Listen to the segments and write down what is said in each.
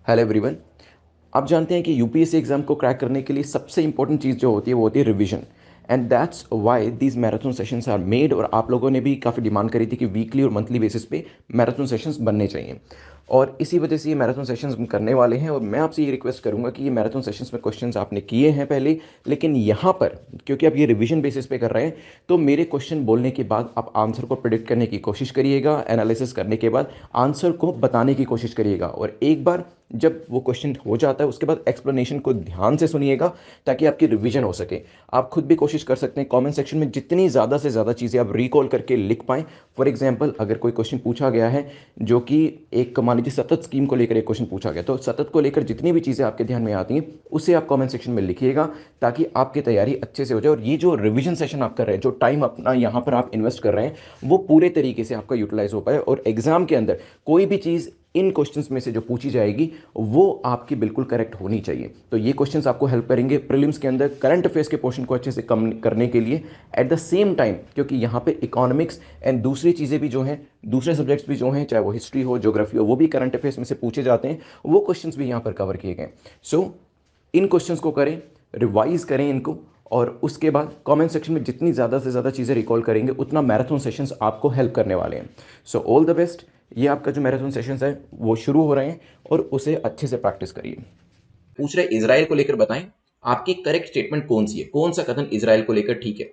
Hello everyone. आप जानते हैं कि यूपीएससी एग्जाम को क्रैक करने के लिए सबसे इंपॉर्टेंट चीज़ जो होती है वो होती है revision. And that's why these marathon sessions are made. और आप लोगों ने भी काफ़ी डिमांड करी थी कि वीकली और मंथली बेसिस पे मैराथन सेशंस बनने चाहिए, और इसी वजह से ये मैराथन सेशंस हम करने वाले हैं। और मैं आपसे ये रिक्वेस्ट करूंगा कि ये मैराथन सेशंस में क्वेश्चंस आपने किए हैं पहले, लेकिन यहाँ पर क्योंकि आप ये रिवीजन बेसिस पे कर रहे हैं, तो मेरे क्वेश्चन बोलने के बाद आप आंसर को प्रिडिक्ट करने की कोशिश करिएगा, एनालिसिस करने के बाद आंसर को बताने की कोशिश करिएगा। और एक बार जब वो क्वेश्चन हो जाता है उसके बाद एक्सप्लेनेशन को ध्यान से सुनिएगा, ताकि आपकी रिवीजन हो सके। आप खुद भी कोशिश कर सकते हैं कमेंट सेक्शन में जितनी ज़्यादा से ज़्यादा चीज़ें आप रिकॉल करके लिख पाएँ। फॉर एग्जांपल, अगर कोई क्वेश्चन पूछा गया है जो कि एक मान लीजिए सतत स्कीम को लेकर एक क्वेश्चन पूछा गया, तो सतत को लेकर जितनी भी चीज़ें आपके ध्यान में आती हैं उसे आप कमेंट सेक्शन में लिखिएगा, ताकि आपकी तैयारी अच्छे से हो जाए। और ये जो रिवीजन सेशन आप कर रहे हैं, जो टाइम अपना यहाँ पर आप इन्वेस्ट कर रहे हैं, वो पूरे तरीके से आपका यूटिलाइज हो पाए, और एग्जाम के अंदर कोई भी चीज़ इन क्वेश्चंस में से जो पूछी जाएगी वो आपकी बिल्कुल करेक्ट होनी चाहिए। तो ये क्वेश्चंस आपको हेल्प करेंगे प्रीलिम्स के अंदर करंट अफेयर्स के पोर्शन को अच्छे से कम करने के लिए। एट द सेम टाइम, क्योंकि यहाँ पे इकोनॉमिक्स एंड दूसरी चीज़ें भी जो हैं, दूसरे सब्जेक्ट्स भी जो हैं, चाहे वो हिस्ट्री हो, ज्योग्राफी हो, वो भी करंट अफेयर्स में से पूछे जाते हैं, वो क्वेश्चंस भी यहाँ पर कवर किए गए। सो इन क्वेश्चंस को करें, रिवाइज करें इनको, और उसके बाद कमेंट सेक्शन में जितनी ज़्यादा से ज़्यादा चीज़ें रिकॉल करेंगे उतना मैराथन सेशंस आपको हेल्प करने वाले हैं। So all the best. ये आपका जो मैराथन सेशंस है वो शुरू हो रहे हैं, और उसे अच्छे से प्रैक्टिस करिए। पूछ रहे इजराइल को लेकर बताएं आपकी करेक्ट स्टेटमेंट कौन सी है, कौन सा कथन इजराइल को लेकर ठीक है।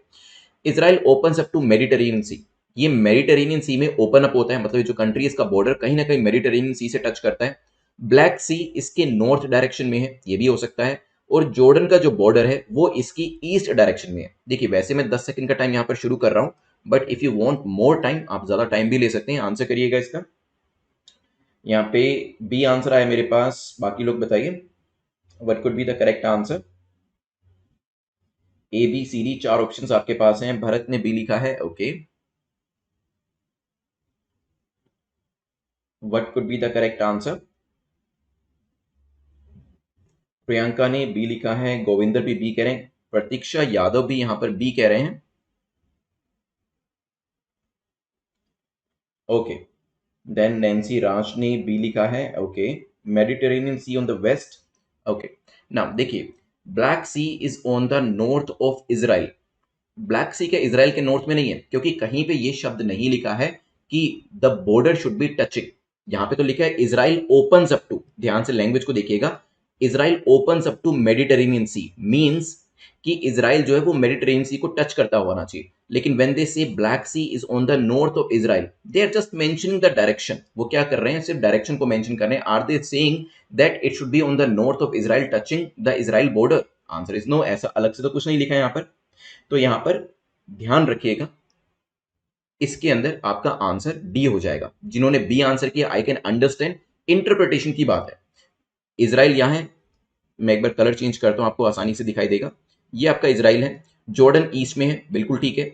Israel opens up to Mediterranean Sea. ये मेडिटेरेनियन सी में ओपन अप होता है, मतलब जो कंट्री इसका बॉर्डर कहीं ना कहीं मेडिटेरेनियन सी से टच करता है। ब्लैक सी इसके नॉर्थ डायरेक्शन में है, ये भी हो सकता है। और जॉर्डन का जो बॉर्डर है वो इसकी ईस्ट डायरेक्शन में है। देखिए, वैसे मैं 10 सेकंड का टाइम यहाँ पर शुरू कर रहा हूं, but if you want more time आप ज्यादा टाइम भी ले सकते हैं। आंसर करिएगा इसका। यहाँ पे बी आंसर आया मेरे पास, बाकी लोग बताइए what could be the correct answer. A B C D चार ऑप्शंस आपके पास हैं। भरत ने बी लिखा है, okay. What could be the correct answer. Priyanka ने बी लिखा है, गोविंदर भी बी कह रहे हैं, प्रतीक्षा यादव भी यहां पर बी कह रहे हैं, ओके। देन नैन्सी राज ने बी लिखा है, okay. Mediterranean Sea on the west, okay. Now देखिए, black C is on the north of Israel. Black Sea के इजराइल के नॉर्थ में नहीं है, क्योंकि कहीं पे ये शब्द नहीं लिखा है कि the border should be touching. यहां पे तो लिखा है इजराइल ओपन्स अप टू, ध्यान से लैंग्वेज को देखिएगा। Israel opens up to Mediterranean sea means कि इजराइल जो है वो मेडिटेरेनियन सी को टच करता होना चाहिए। लेकिन when they say black C is on the north of Israel, they are just mentioning the direction. वो क्या कर रहे हैं, सिर्फ डायरेक्शन को मेंशन कर रहे हैं। Are they saying that it should be on the north of Israel touching the Israel border? Answer is no, ऐसा अलग से तो कुछ नहीं लिखा है यहाँ पर। तो यहां पर ध्यान रखिएगा, इसके अंदर आपका आंसर डी हो जाएगा। जिन्होंने बी आंसर किया, आई कैन अंडरस्टैंड, इंटरप्रिटेशन की बात है। इसराइल यहां है, मैं एक बार कलर चेंज करता हूं, आपको आसानी से दिखाई देगा। ये आपका इसराइल है, जॉर्डन ईस्ट में है, बिल्कुल ठीक है।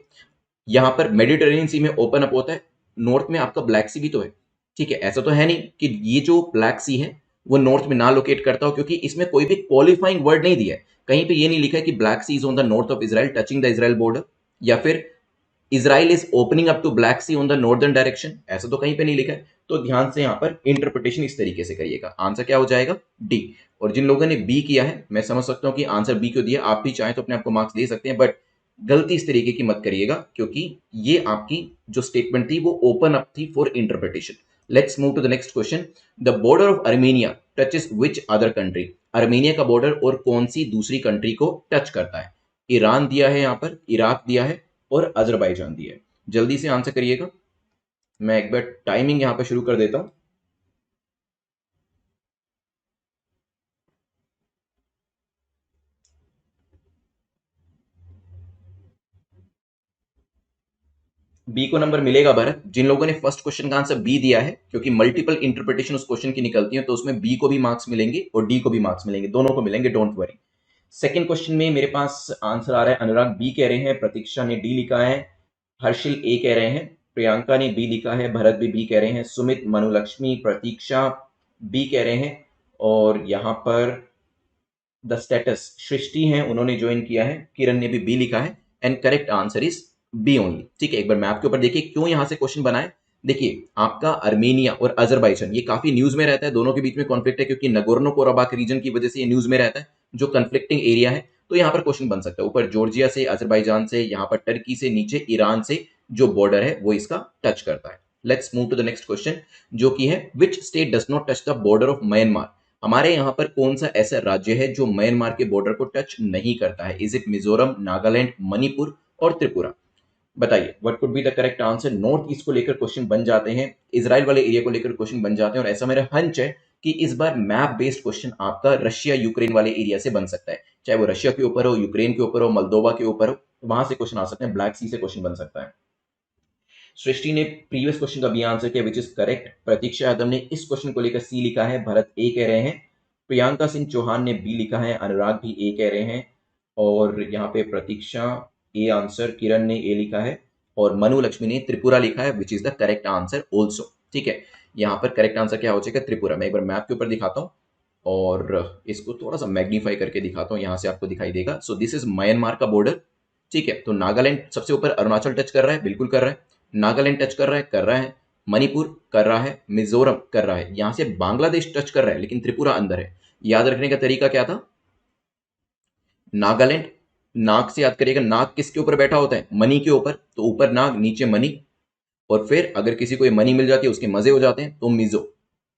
यहां पर मेडिटेरेनियन सी में ओपन अप होता है, नॉर्थ में आपका ब्लैक सी भी तो है, ठीक है। ऐसा तो है नहीं कि ये जो ब्लैक सी है वो नॉर्थ में ना लोकेट करता हो, क्योंकि इसमें कोई भी क्वालिफाइंग वर्ड नहीं दिया है। कहीं पे ये नहीं लिखा है कि black C is on the north of Israel touching the Israel border, या फिर Israel is opening up to black sea on the northern direction, ऐसा तो कहीं पे नहीं लिखा है। तो ध्यान से यहां पर इंटरप्रिटेशन इस तरीके से करिएगा। आंसर क्या हो जाएगा, डी। और जिन लोगों ने बी किया है, मैं समझ सकता हूं कि आंसर बी क्यों दिया। आप भी चाहें तो अपने आपको मार्क्स दे सकते हैं, बट गलती इस तरीके की मत करिएगा, क्योंकि ये आपकी जो स्टेटमेंट थी वो ओपन अप थी for interpretation. Let's move to the next question. The border of Armenia touches which other country. Armenia का बॉर्डर और कौन सी दूसरी कंट्री को टच करता है। ईरान दिया है, यहां पर इराक दिया है, और अजरबैजान दिया है। जल्दी से आंसर करिएगा। मैं एक बार टाइमिंग यहां पर शुरू कर देता हूं। बी को नंबर मिलेगा भरत, जिन लोगों ने फर्स्ट क्वेश्चन का आंसर बी दिया है, क्योंकि मल्टीपल इंटरप्रिटेशन उस क्वेश्चन की निकलती है, तो उसमें बी को भी मार्क्स मिलेंगे और डी को भी मार्क्स मिलेंगे, दोनों को मिलेंगे, डोंट वरी। सेकंड क्वेश्चन में मेरे पास आंसर आ रहा है, अनुराग बी कह रहे हैं, प्रतीक्षा ने डी लिखा है, हर्षिल ए कह रहे हैं, प्रियंका ने बी लिखा है, भरत भी बी कह रहे हैं, सुमित, मनुलक्ष्मी, प्रतीक्षा बी कह रहे हैं। और यहां पर द स्टेटस सृष्टि हैं, उन्होंने ज्वाइन किया है, किरण ने भी बी लिखा है, and correct answer is B only. ठीक है, एक बार मैप के ऊपर देखिए क्यों यहां से क्वेश्चन बनाए। देखिए आपका अर्मेनिया और अजरबैजान ये काफी न्यूज में रहता है, दोनों के बीच में कॉन्फ्लिक्ट है क्योंकि नगोर्नो कोराबाख रीजन की वजह से ये न्यूज में रहता है, जो कन्फ्लिक्टिंग एरिया है। तो यहाँ पर क्वेश्चन बन सकता है, ऊपर जॉर्जिया से, अजरबैजान से, यहाँ पर टर्की से, नीचे ईरान से जो बॉर्डर है वो इसका टच करता है। Let's move to the next question, जो कि है which state does not touch the border of Myanmar. हमारे यहाँ पर कौन सा ऐसा राज्य है जो म्यांमार के बॉर्डर को टच नहीं करता है? इज इट मिजोरम, नागालैंड, मणिपुर और त्रिपुरा? बताइए what could be the correct answer. North east को लेकर क्वेश्चन बन जाते हैं, इसराइल वाले एरिया को लेकर क्वेश्चन बन जाते हैं, और ऐसा मेरा हंच है कि इस बार मैप बेस्ड क्वेश्चन आपका रशिया यूक्रेन वाले एरिया से बन सकता है, चाहे वो रशिया के ऊपर हो, यूक्रेन के ऊपर हो, मोल्दोवा के ऊपर हो, वहां से क्वेश्चन आ सकते हैं, ब्लैक सी से क्वेश्चन बन सकता है। सृष्टि ने प्रीवियस क्वेश्चन का भी आंसर किया विच इज करेक्ट। प्रतीक्षा यादव ने इस क्वेश्चन को लेकर सी लिखा है, भरत ए कह रहे हैं, प्रियंका सिंह चौहान ने बी लिखा है, अनुराग भी ए कह रहे हैं, और यहाँ पे प्रतीक्षा ए आंसर, किरण ने ए लिखा है, और मनु लक्ष्मी ने त्रिपुरा लिखा है which is the correct answer also. ठीक है, यहाँ पर करेक्ट आंसर क्या हो जाएगा? त्रिपुरा। मैं एक बार मैप के ऊपर दिखाता हूँ और इसको थोड़ा सा मैग्नीफाई करके दिखाता हूँ, यहाँ से आपको दिखाई देगा। सो दिस इज म्यांमार का बॉर्डर। ठीक है, तो नागालैंड सबसे ऊपर, अरुणाचल टच कर रहा है, बिल्कुल कर रहा है, नागालैंड टच कर रहा है, मणिपुर कर रहा है, मिजोरम कर रहा है, यहां से बांग्लादेश टच कर रहा है, लेकिन त्रिपुरा अंदर है। याद रखने का तरीका क्या था? नागालैंड, नाग से याद करिएगा, नाग किसके ऊपर बैठा होता है? मनी के ऊपर, तो ऊपर नाग नीचे मनी, और फिर अगर किसी को ये मनी मिल जाती है उसके मजे हो जाते हैं, तो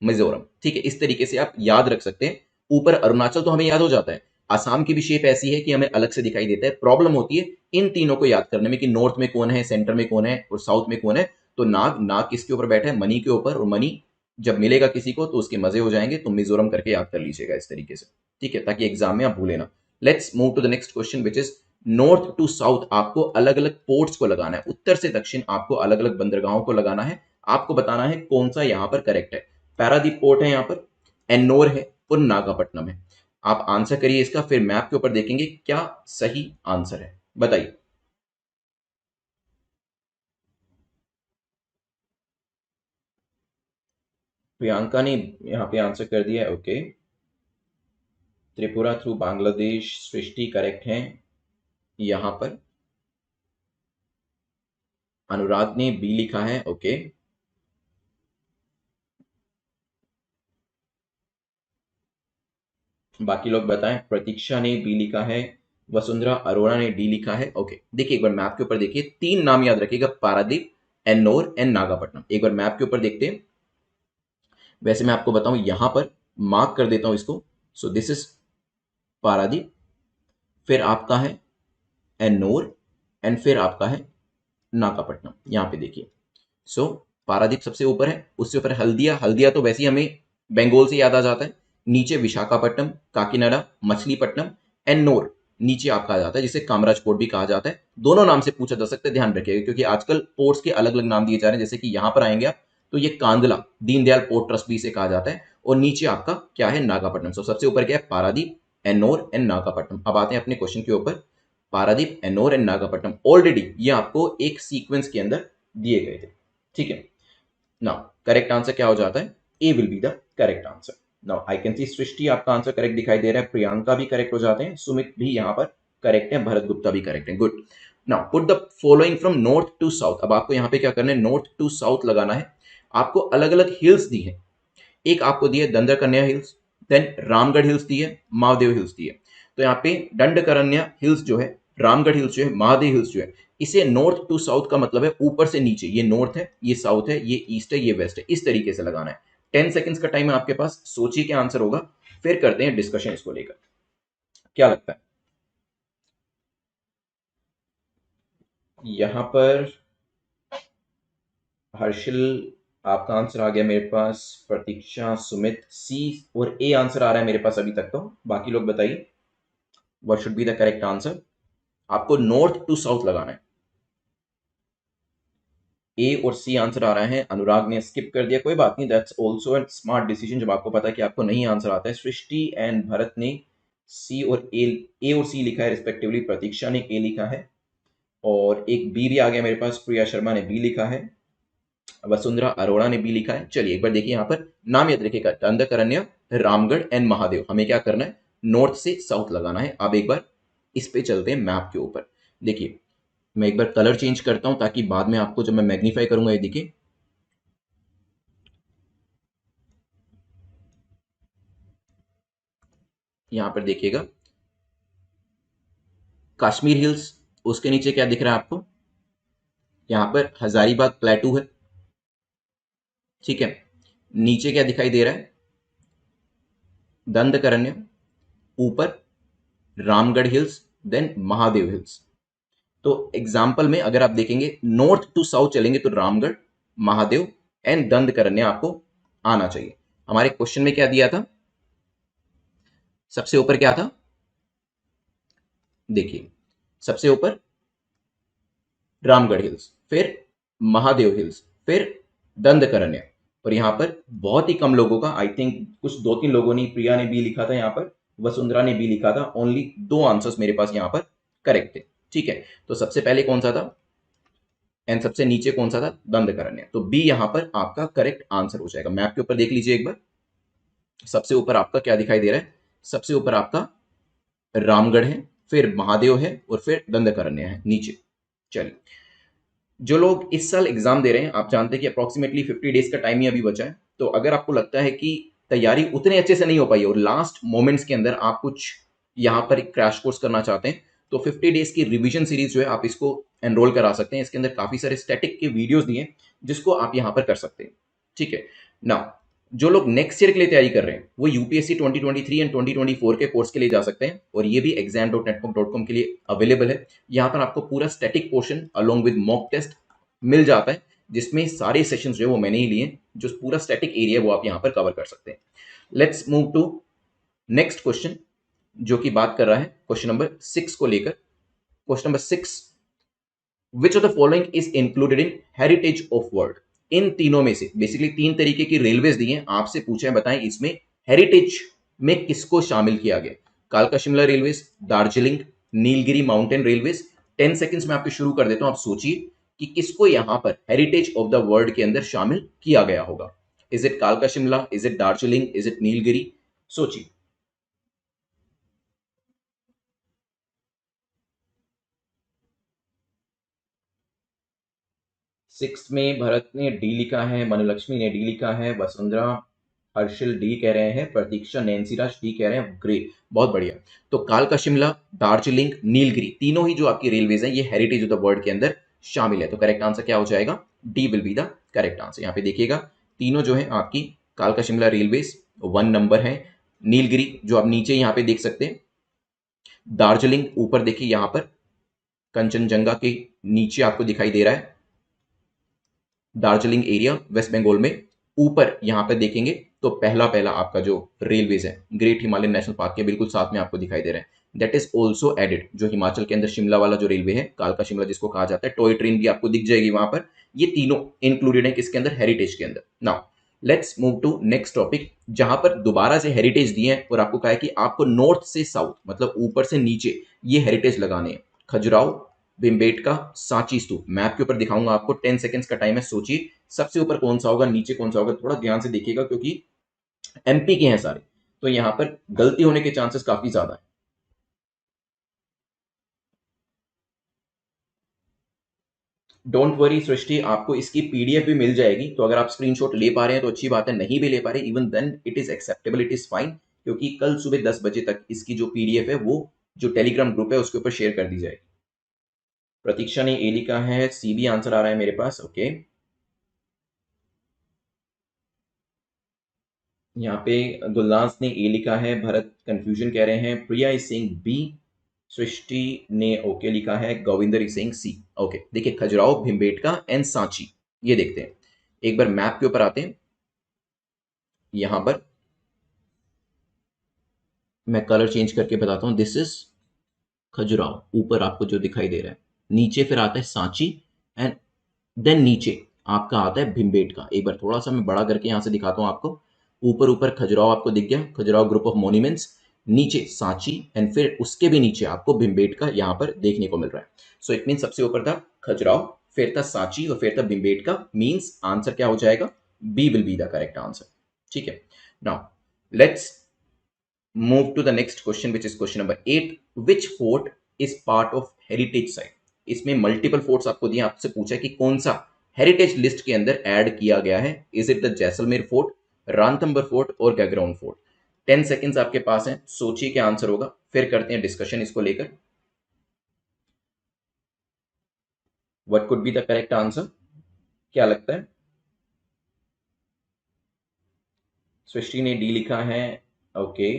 मिजोरम। ठीक है, इस तरीके से आप याद रख सकते हैं। ऊपर अरुणाचल तो हमें याद हो जाता है, आसाम की भी शेप ऐसी है कि हमें अलग से दिखाई देता है। प्रॉब्लम होती है इन तीनों को याद करने में कि नॉर्थ में कौन है, सेंटर में कौन है, और साउथ में कौन है। तो नाग, नाग किसके ऊपर बैठा है? मनी के ऊपर, और मनी जब मिलेगा किसी को तो उसके मजे हो जाएंगे, तो मिजोरम करके याद कर लीजिएगा इस तरीके से। ठीक है, ताकि एग्जाम में आप भूले ना। Let's move to the next question which is north to south. आपको अलग अलग पोर्ट्स को लगाना है, उत्तर से दक्षिण आपको अलग अलग बंदरगाहों को लगाना है। आपको बताना है कौन सा यहां पर करेक्ट है। पैरादीप पोर्ट है यहाँ पर, एन्नोर है और नागापट्टनम है। आप आंसर करिए इसका, फिर मैप के ऊपर देखेंगे क्या सही आंसर है, बताइए। प्रियंका ने यहाँ पे आंसर कर दिया है, ओके। त्रिपुरा थ्रू बांग्लादेश, सृष्टि करेक्ट है यहाँ पर। अनुराग ने बी लिखा है, ओके। बाकी लोग बताएं। प्रतीक्षा ने बी लिखा है, वसुंधरा अरोड़ा ने डी लिखा है, ओके। देखिए एक बार मैप के ऊपर देखिए, तीन नाम याद रखिएगा, पारादीप, एन्नोर एंड नागापट्टनम। एक बार मैप के ऊपर देखते हैं। वैसे मैं आपको बताऊं, यहां पर मार्क कर देता हूं इसको। सो दिस इज पारादीप, फिर आपका है एन्नोर, एंड फिर आपका है नागापट्टनम। यहाँ पे देखिए, सो पारादीप सबसे ऊपर है, उससे ऊपर हल्दिया। हल्दिया तो वैसे ही हमें बंगाल से याद आ जाता है। नीचे विशाखापट्टनम, काकीनाडा, मछलीपट्टनम, एन्नोर नीचे आपका आ जाता है, जिसे कामराज पोर्ट भी कहा जाता है। दोनों नाम से पूछा जा सकता है, ध्यान रखिएगा, क्योंकि आजकल पोर्ट्स के अलग अलग नाम दिए जा रहे हैं। जैसे कि यहां पर आएंगे आप, तो ये कांदला, दीनदयाल पोर्ट ट्रस्ट भी इसे कहा जाता है, और नीचे आपका क्या है? नागापट्टनम। सो सबसे ऊपर क्या है? पारादीप, एन्नोर एंड नागापट्टनम। अब आते हैं अपने क्वेश्चन के ऊपर। पारादीप, एन्नोर एंड नागापट्टनम ऑलरेडी ये आपको एक सीक्वेंस के अंदर दिए गए थे। ठीक है, नाउ करेक्ट आंसर क्या हो जाता है? A will be the correct answer. Now I can see Srishti आपका आंसर करेक्ट दिखाई दे रहा है, प्रियंका भी करेक्ट हो जाते हैं, सुमित भी यहाँ पर करेक्ट है, भरत गुप्ता भी करेक्ट है, good. Now put the following from north to south. अब आपको यहाँ पे क्या करना है? नॉर्थ टू साउथ लगाना है। आपको अलग अलग हिल्स दी है, एक आपको दी है दंडकन्या हिल्स, देन रामगढ़ हिल्स दी है, महादेव हिल्स दी है। तो यहाँ पे दंडकरण्या हिल्स जो है, रामगढ़ हिल्स जो है, महादेव हिल्स जो है, इसे नॉर्थ टू साउथ का मतलब है ऊपर से नीचे। ये नॉर्थ है, ये साउथ है, ये ईस्ट है, ये वेस्ट है, इस तरीके से लगाना है। 10 सेकेंड्स का टाइम है आपके पास, सोचिए क्या आंसर होगा, फिर करते हैं डिस्कशन इसको लेकर। क्या लगता है? यहां पर हर्षिल, आपका आंसर आ गया मेरे पास। प्रतीक्षा, सुमित, सी और ए आंसर आ रहा है मेरे पास अभी तक। तो बाकी लोग बताइए what should be the correct answer. आपको नॉर्थ टू साउथ लगाना है। ए और सी आंसर आ रहा है, अनुराग ने स्किप कर दिया, कोई बात नहीं, that's also a smart decision जब आपको पता है कि आपको नहीं आंसर आता है। सृष्टि एंड भरत ने सी और ए और सी लिखा है रिस्पेक्टिवली। प्रतीक्षा ने ए लिखा है, और एक बी भी आ गया मेरे पास, प्रिया शर्मा ने बी लिखा है, वसुंधरा अरोड़ा ने बी लिखा है। चलिए एक बार देखिए, यहाँ पर नाम याद रखिएगा, दंडकरण्य, रामगढ़ एंड महादेव। हमें क्या करना है? नॉर्थ से साउथ लगाना है। अब एक बार इस पे चलते हैं मैप के ऊपर। देखिए मैं एक बार कलर चेंज करता हूं, ताकि बाद में आपको जब मैं मैग्नीफाई करूंगा, ये देखिए यहां पर देखिएगा कश्मीर हिल्स, उसके नीचे क्या दिख रहा है आपको, यहां पर हजारीबाग प्लेटू है, ठीक है। नीचे क्या दिखाई दे रहा है, दंडकारण्य, ऊपर Ramgarh hills, then Mahadev hills. तो एग्जाम्पल में अगर आप देखेंगे नॉर्थ टू साउथ चलेंगे तो रामगढ़, महादेव एंड दंडकारण्य आपको आना चाहिए। हमारे क्वेश्चन में क्या दिया था, सबसे ऊपर क्या था, देखिए सबसे ऊपर रामगढ़ हिल्स, फिर महादेव हिल्स, फिर दंडकारण्य। और यहां पर बहुत ही कम लोगों का, आई थिंक कुछ 2-3 लोगों ने, प्रिया ने भी लिखा था यहां पर, वसुंधरा ने भी लिखा था, ओनली 2 आंसर्स मेरे पास यहां पर करेक्ट थे, ठीक है। तो सबसे पहले कौन सा था एंड सबसे नीचे कौन सा था, दंडकारण्य। तो बी यहां पर आपका करेक्ट आंसर हो जाएगा। मैप के ऊपर देख लीजिए एक बार, सबसे ऊपर आपका क्या दिखाई दे रहा है, सबसे ऊपर आपका रामगढ़ है, फिर महादेव है और फिर दंडकारण्य है नीचे। चलिए, जो लोग इस साल एग्जाम दे रहे हैं, आप जानते हैं कि अप्रोक्सीमेटली 50 डेज का टाइम ही अभी बचा है। तो अगर आपको लगता है कि तैयारी उतने अच्छे से नहीं हो पाई और लास्ट मोमेंट्स के अंदर आप कुछ यहाँ पर एक क्रैश कोर्स करना चाहते हैं, तो 50 डेज की रिवीजन सीरीज जो है आप इसको एनरोल करा सकते हैं। इसके अंदर काफी सारे स्टैटिक के वीडियोस दिए हैं जिसको आप यहाँ पर कर सकते हैं, ठीक है ना। जो लोग नेक्स्ट ईयर के लिए तैयारी कर रहे हैं वो यूपीएससी 2023 एंड 2024 के कोर्स के लिए जा सकते हैं, और ये भी exam.netbook.com के लिए अवेलेबल है। यहाँ पर आपको पूरा static portion along with mock test मिल जाता है, जिसमें सारे सेशंस जो है वो मैंने ही लिए, जो पूरा स्टैटिक एरिया वो आप यहाँ पर कवर कर सकते हैं। Let's move to next question, जो कि बात कर रहा है क्वेश्चन नंबर 6 को लेकर। Question number 6, which of the following is included in heritage of world. इन तीनों में से बेसिकली 3 तरीके की रेलवेज दी हैं, आपसे पूछा है बताएं इसमें हेरिटेज में किसको शामिल किया गया। कालका Shimla railways, Darjeeling, Nilgiri mountain railways. 10 seconds में आपको शुरू कर देता हूं, आप सोचिए कि किसको यहां पर हेरिटेज ऑफ द वर्ल्ड के अंदर शामिल किया गया होगा। इज इट कालका Shimla, is it Darjeeling, is it Nilgiri, सोचिए। 6 में भरत ने डी लिखा है, मनुलक्ष्मी ने डी लिखा है, वसुंधरा हर्षिल डी कह रहे हैं, प्रतीक्षा नैन्सीराज डी कह रहे हैं, ग्रेट, बहुत बढ़िया। तो कालका शिमला, दार्जिलिंग, नीलगिरी, तीनों ही जो आपकी रेलवेज हैं ये हेरिटेज ऑफ द वर्ल्ड के अंदर शामिल है। तो करेक्ट आंसर क्या हो जाएगा, D will be the correct answer. यहाँ पे देखिएगा तीनों जो है आपकी कालका शिमला रेलवेज 1 नंबर है, नीलगिरी जो आप नीचे यहाँ पे देख सकते हैं, दार्जिलिंग ऊपर देखिए यहाँ पर कंचनजंगा के नीचे आपको दिखाई दे रहा है दार्जिलिंग एरिया वेस्ट बंगाल में। ऊपर यहां पर देखेंगे तो पहला पहला आपका जो रेलवेज है ग्रेट हिमालयन नेशनल पार्क के बिल्कुल साथ में आपको दिखाई दे रहा है, दैट इज ऑल्सो एडेड। जो हिमाचल के अंदर शिमला वाला जो रेलवे है, कालका शिमला जिसको कहा जाता है, टॉय ट्रेन भी आपको दिख जाएगी वहां पर। ये तीनों इंक्लूडेड है किसके अंदर, हेरिटेज के अंदर। Now let's move to next topic, जहां पर दोबारा से हेरिटेज दिए हैं और आपको कहा है कि आपको नॉर्थ से साउथ मतलब ऊपर से नीचे ये हेरिटेज लगाने हैं। खजुराहो, भिमबेटका, सांची स्तूप। मैप के ऊपर दिखाऊंगा आपको, 10 सेकंड्स का टाइम है, सोचिए सबसे ऊपर कौन सा होगा, नीचे कौन सा होगा। थोड़ा ध्यान से देखिएगा क्योंकि एमपी के हैं सारे, तो यहां पर गलती होने के चांसेस काफी ज्यादा है। डोंट वरी सृष्टि, आपको इसकी पीडीएफ भी मिल जाएगी, तो अगर आप स्क्रीनशॉट ले पा रहे हैं तो अच्छी बात है, नहीं भी ले पा रहे even then it is acceptable, it is fine, क्योंकि कल सुबह 10 बजे तक इसकी जो पीडीएफ है वो जो टेलीग्राम ग्रुप है उसके ऊपर शेयर कर दी जाएगी। प्रतीक्षा ने ए लिखा है, सी भी आंसर आ रहा है मेरे पास, ओके। यहाँ पे गुलनाज ने ए लिखा है, भरत कंफ्यूजन कह रहे हैं, Priya is saying B, Srishti ने ओके लिखा है, Govinder is saying C. Okay, देखिए खजुराहो, भिमबेटका एंड सांची, ये देखते हैं। एक बार मैप के ऊपर आते हैं, यहां पर मैं कलर चेंज करके बताता हूं, दिस इज खजुराहो, ऊपर आपको जो दिखाई दे रहा है, नीचे फिर आता है सांची एंड देन नीचे आपका आता है भिमबेटका। एक बार थोड़ा सा मैं बड़ा करके यहां से दिखाता हूं आपको, ऊपर ऊपर खजुराहो आपको दिख गया, खजुराहो ग्रुप ऑफ मॉन्यूमेंट्स, नीचे सांची एंड फिर उसके भी नीचे आपको भिमबेटका यहां पर देखने को मिल रहा है। सो इट मीन सबसे ऊपर था खजुराहो, फिर था सांची और फिर था भिमबेटका। मीन्स आंसर क्या हो जाएगा, B will be the correct answer, ठीक है। Now let's move to the next question, which is question number 8, which fort is part of heritage site। इसमें मल्टीपल फोर्ट्स आपको दिए, आपसे पूछा है कि कौन सा हेरिटेज लिस्ट के अंदर ऐड किया गया है। Is it the Jaisalmer fort, Ranthambore fort और गैग्राउंड फोर्ट। 10 सेकेंड्स आपके पास हैं, सोचिए क्या आंसर होगा, फिर करते हैं डिस्कशन इसको लेकर। What could be the correct answer, क्या लगता है? सृष्टि ने डी लिखा है, ओके।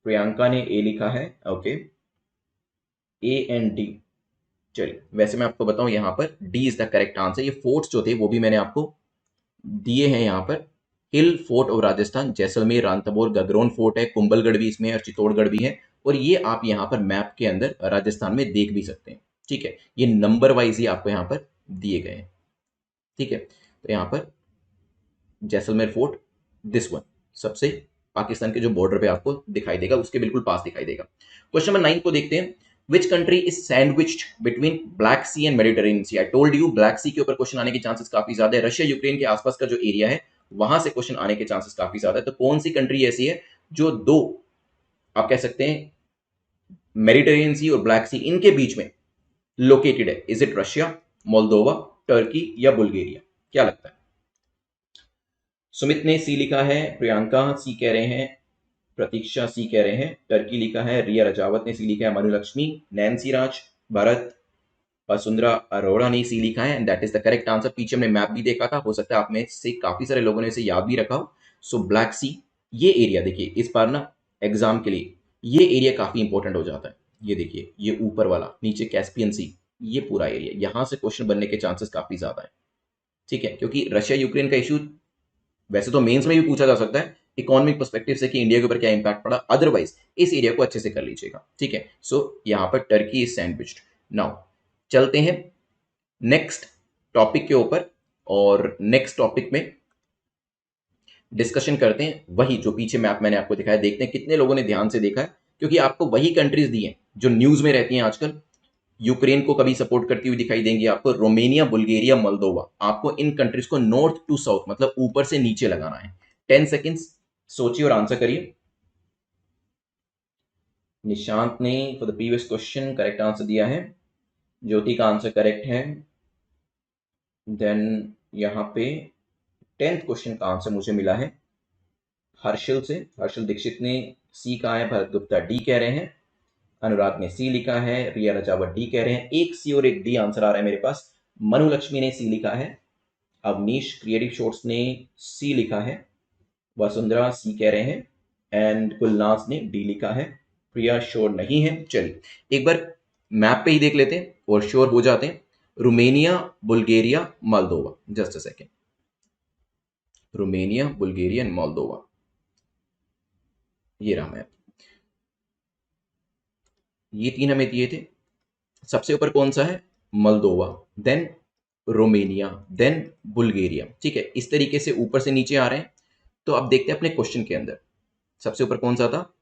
प्रियंका ने ए लिखा है, ओके। ए एंड डी, चलिए वैसे मैं आपको बताऊं यहाँ पर D is the correct answer. ये फोर्ट्स जो थे वो भी मैंने आपको दिए हैं यहाँ पर। Hill fort of Rajasthan, Jaisalmer, Ranthambore, Gagron fort है, कुंभलगढ़ भी इसमें है और चित्तौड़गढ़ भी है। और ये आप यहाँ पर मैप के अंदर राजस्थान में देख भी सकते हैं, ठीक है। ये नंबर वाइज ही आपको यहाँ पर दिए गए हैं, ठीक है। तो यहाँ पर जैसलमेर फोर्ट, दिस वन, सबसे पाकिस्तान के जो बॉर्डर पे आपको दिखाई देगा, उसके बिल्कुल पास दिखाई देगा। क्वेश्चन नंबर 9 को देखते हैं। Which country is sandwiched between Black Sea and Mediterranean Sea? I told you Black Sea के ऊपर क्वेश्चन आने के चांसेस काफी ज्यादा है। रशिया यूक्रेन के आसपास का जो एरिया है वहां से क्वेश्चन आने के चांसेस काफी ज्यादा है। तो कौन सी कंट्री ऐसी है जो दो, आप कह सकते हैं, मेडिटेरेनियन सी और ब्लैक सी इनके बीच में लोकेटेड है? Is it Russia, Moldova, Turkey या बुल्गारिया? क्या लगता है? सुमित ने सी लिखा है, प्रियंका सी कह रहे हैं, प्रतीक्षा सी कह रहे हैं, टर्की लिखा है, रिया रजावत ने सी लिखा है, मनु लक्ष्मी, नैन्सी राज, भरत, वसुंधरा अरोड़ा ने सी लिखा है, and that is the correct answer. पीछे हमने मैप भी देखा था, हो सकता है आप में से काफी सारे लोगों ने इसे याद भी रखा हो। सो ब्लैक सी, ये एरिया देखिए इस बार ना एग्जाम के लिए ये एरिया काफी इंपॉर्टेंट हो जाता है। ये देखिए ये ऊपर वाला, नीचे कैस्पियन सी, ये पूरा एरिया, यहां से क्वेश्चन बनने के चांसेस काफी ज्यादा है, ठीक है। क्योंकि रशिया यूक्रेन का इशू वैसे तो मेंस में भी पूछा जा सकता है इकोनॉमिक पर्सपेक्टिव से कि इंडिया के ऊपर क्या इंपैक्ट पड़ा, अदरवाइज इस एरिया को अच्छे से कर लीजिएगा, ठीक है। सो यहां पर टर्की इज सैंडविच्ड। नाउ चलते हैं नेक्स्ट टॉपिक के ऊपर, और नेक्स्ट टॉपिक में डिस्कशन करते हैं वही जो पीछे मैप मैंने आपको दिखाया। देखते हैं कितने लोगों ने ध्यान से देखा है, क्योंकि आपको वही कंट्रीज दी हैं जो न्यूज में रहती हैं आजकल। यूक्रेन को कभी सपोर्ट करती हुई दिखाई देंगी आपको, रोमेनिया, बुल्गारिया, मोल्दोवा। आपको इन कंट्रीज को नॉर्थ टू साउथ मतलब ऊपर से नीचे लगाना है। 10 सेकेंड्स सोचिए और आंसर करिए। निशांत ने for the previous question correct answer दिया है, ज्योति का आंसर करेक्ट है। देन यहां पे 10th क्वेश्चन का आंसर मुझे मिला है हर्षल से, हर्षल दीक्षित ने सी कहा है, भरत गुप्ता डी कह रहे हैं, अनुराग ने सी लिखा है, रिया रजावत डी कह रहे हैं, एक सी और एक डी आंसर आ रहा है मेरे पास। मनु लक्ष्मी ने सी लिखा है, अवनीश क्रिएटिव शॉर्ट्स ने सी लिखा है, वसुंधरा सी कह रहे हैं, एंड गुलनाज ने डी लिखा है, प्रिया श्योर नहीं है। चलिए एक बार मैप पे ही देख लेते हैं और श्योर हो जाते हैं। Romania, Bulgaria, Moldova, just a second. Romania, Bulgaria and Moldova, ये रहा मैप। ये तीन हमें दिए थे। सबसे ऊपर कौन सा है? Moldova, then Romania, then Bulgaria, ठीक है। इस तरीके से ऊपर से नीचे आ रहे हैं। तो अब देखते हैं अपने क्वेश्चन के अंदर सबसे ऊपर कौन सा था?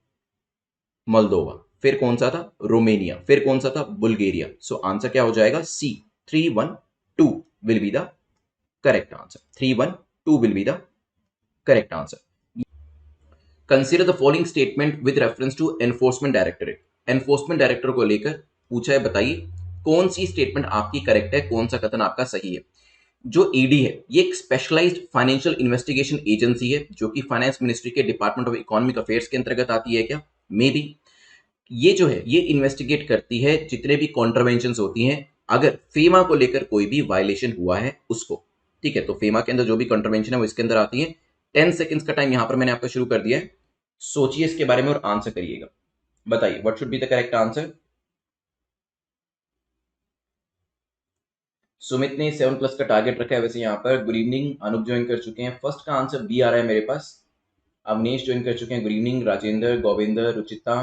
मोल्दोवा, फिर कौन सा था? रोमेनिया, फिर कौन सा था? बुल्गारिया। सो आंसर क्या हो जाएगा? C, 312 will be the correct answer. 312 will be the correct answer. Consider the following statement with reference to enforcement directorate. Enforcement director को लेकर पूछा है, बताइए कौन सी स्टेटमेंट आपकी करेक्ट है, कौन सा कथन आपका सही है। जो ईडी है ये एक स्पेशलाइज्ड फाइनेंशियल इन्वेस्टिगेशन एजेंसी है जो कि फाइनेंस मिनिस्ट्री के डिपार्टमेंट ऑफ इकोनॉमिक अफेयर्स के अंतर्गत आती है क्या? May be. ये जो है ये इन्वेस्टिगेट करती है जितने भी कॉन्ट्रवेंशन होती हैं, अगर फेमा को लेकर कोई भी वायलेशन हुआ है उसको, ठीक है। तो फेमा के अंदर जो भी कॉन्ट्रवेंशन है वो इसके अंदर आती है। 10 सेकेंड्स का टाइम यहां पर मैंने आपका शुरू कर दिया है, सोचिए इसके बारे में और आंसर करिएगा। बताइए what should be the correct answer. Sumit ने 7+ का टारगेट रखा है वैसे यहाँ पर। गुड इवनिंग, अनूप ज्वाइन कर चुके हैं। फर्स्ट का आंसर बी आ रहा है मेरे पास। अवनीश ज्वाइन कर चुके हैं, गुड इवनिंग। राजेंद्र, गोविंदर, रुचिता,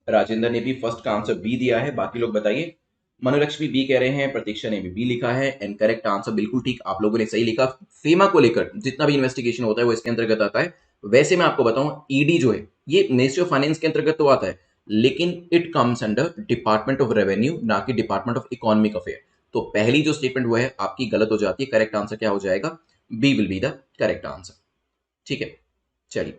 राजेंद्र ने भी फर्स्ट का आंसर बी दिया है। बाकी लोग बताइए। मनोलक्ष्मी बी कह रहे हैं, प्रतीक्षा ने भी बी लिखा है, एंड करेक्ट आंसर बिल्कुल ठीक, आप लोगों ने सही लिखा। फेमा को लेकर जितना भी इन्वेस्टिगेशन होता है वो इसके अंतर्गत आता है। वैसे मैं आपको बताऊं ईडी जो है ये मिनिस्ट्री ऑफ फाइनेंस के अंतर्गत तो आता है, लेकिन it comes under department of revenue, ना कि डिपार्टमेंट ऑफ इकोनॉमिक अफेयर। तो पहली जो स्टेटमेंट वो है आपकी गलत हो जाती है। करेक्ट आंसर क्या हो जाएगा? B will be the correct answer, ठीक है। चलिए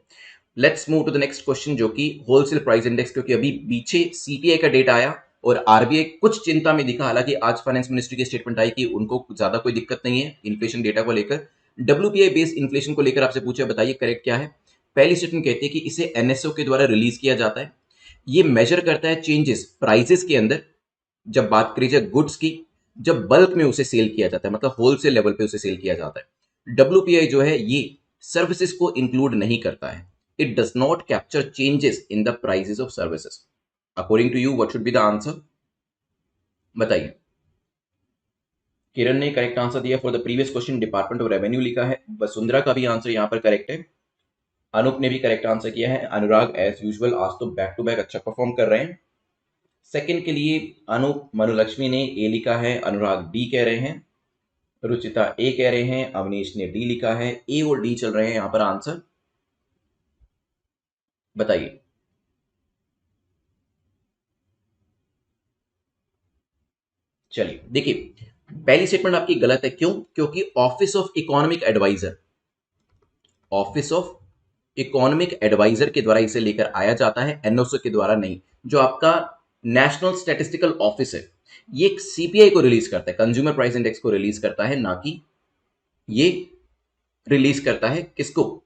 let's move to the next question जो कि होलसेल प्राइस इंडेक्स, क्योंकि अभी पीछे सीपीआई का डेटा आया और आरबीआई कुछ चिंता में दिखा। हालांकि आज फाइनेंस मिनिस्ट्री की स्टेटमेंट आई कि उनको ज्यादा कोई दिक्कत नहीं है इन्फ्लेशन डेटा को लेकर। डब्ल्यूपीआई बेस्ड इन्फ्लेशन को लेकर आपसे पूछा, बताइए करेक्ट क्या है। पहली स्टेटमेंट कहती है कि इसे एनएसओ के द्वारा रिलीज किया जाता है। ये मेजर करता है चेंजेस प्राइसेस के अंदर, जब बात करी जाए गुड्स की, जब बल्क में उसे सेल किया जाता है, मतलब होलसेल लेवल पे उसे सेल किया जाता है। डब्ल्यूपीआई जो है ये सर्विसेज को इंक्लूड नहीं करता है। It does not capture changes in the prices of services. According to you what should be the answer, बताइए। किरण ने करेक्ट आंसर दिया for the previous question, department of revenue लिखा है। वसुंधरा का भी आंसर यहां पर करेक्ट है। अनूप ने भी करेक्ट आंसर किया है। अनुराग एज यूजुअल आज तो बैक टू बैक अच्छा परफॉर्म कर रहे हैं। सेकंड के लिए अनूप मनुलक्ष्मी ने ए लिखा है, अनुराग डी कह रहे हैं, रुचिता ए कह रहे हैं, अवनीश ने डी लिखा है। ए और डी चल रहे हैं यहां पर आंसर, बताइए। चलिए देखिए, पहली स्टेटमेंट आपकी गलत है। क्यों? क्योंकि office of economic adviser, office of economic adviser के द्वारा इसे लेकर आया जाता है, एनओसी के द्वारा नहीं। जो आपका नेशनल स्टैटिस्टिकल ऑफिस है, ये सीपीआई को रिलीज करता है, कंज्यूमर प्राइस इंडेक्स को रिलीज करता है, ना कि ये रिलीज करता है किसको,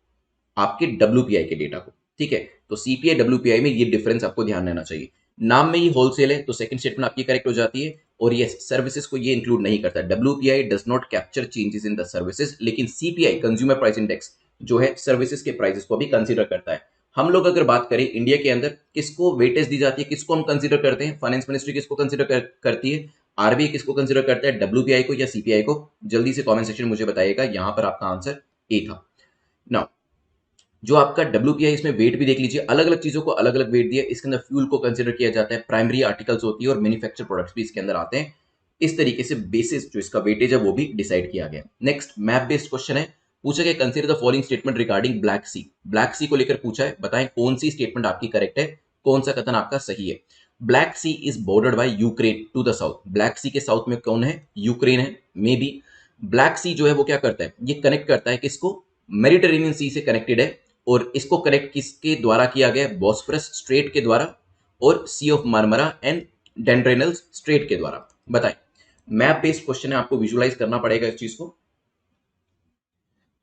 आपके डब्ल्यूपीआई के डेटा को। ठीक है, तो सीपीआई डब्ल्यूपीआई में ये डिफरेंस आपको ध्यान रहना चाहिए। नाम में ही होलसेल है, तो सेकंड स्टेटमेंट आपकी करेक्ट हो जाती है। और ये सर्विसेज को ये इंक्लूड नहीं करता। WPI does not capture changes in the services, लेकिन सीपीआई कंज्यूमर प्राइस इंडेक्स जो है सर्विसेज के प्राइसेस को भी कंसीडर करता है। हम लोग अगर बात करें इंडिया के अंदर किसको वेटेज दी जाती है, किसको हम कंसीडर करते हैं, फाइनेंस मिनिस्ट्री किसको कंसीडर करती है, आरबीआई किसको कंसीडर करता है, डब्ल्यूपीआई को या सीपीआई को? जल्दी से कमेंट सेक्शन में मुझे बताइएगा। यहां पर आपका आंसर ए था। नाउ जो आपका डब्ल्यूपीआई, इसमें वेट भी देख लीजिए, अलग अलग चीजों को अलग अलग वेट दिया। इसके अंदर फ्यूल को कंसीडर किया जाता है, प्राइमरी आर्टिकल्स होती है और मैन्युफैक्चर प्रोडक्ट्स भी इसके अंदर आते हैं। इस तरीके से बेसिस जो इसका वेटेज है वो भी डिसाइड किया गया। नेक्स्ट मैप बेस्ड क्वेश्चन है, पूछा गया consider the following statement regarding Black Sea. Black Sea को लेकर पूछा है, बताएं कौन सी स्टेटमेंट आपकी करेक्ट है, कौन सा कथन आपका सही है। Black C is bordered by Ukraine to the south. Black Sea के साउथ में कौन है? यूक्रेन है। मे बी ब्लैक सी जो है वो क्या करता है, ये कनेक्ट करता है किसको? मेडिटेरेनियन सी से कनेक्टेड है। और इसको कनेक्ट किसके द्वारा किया गया? बॉस्फरस स्ट्रेट के द्वारा और सी ऑफ मार्मरा एंड डेंड्रेनल्स स्ट्रेट के द्वारा। बताएं, मैप बेस्ड क्वेश्चन है, आपको विजुअलाइज करना पड़ेगा इस चीज को।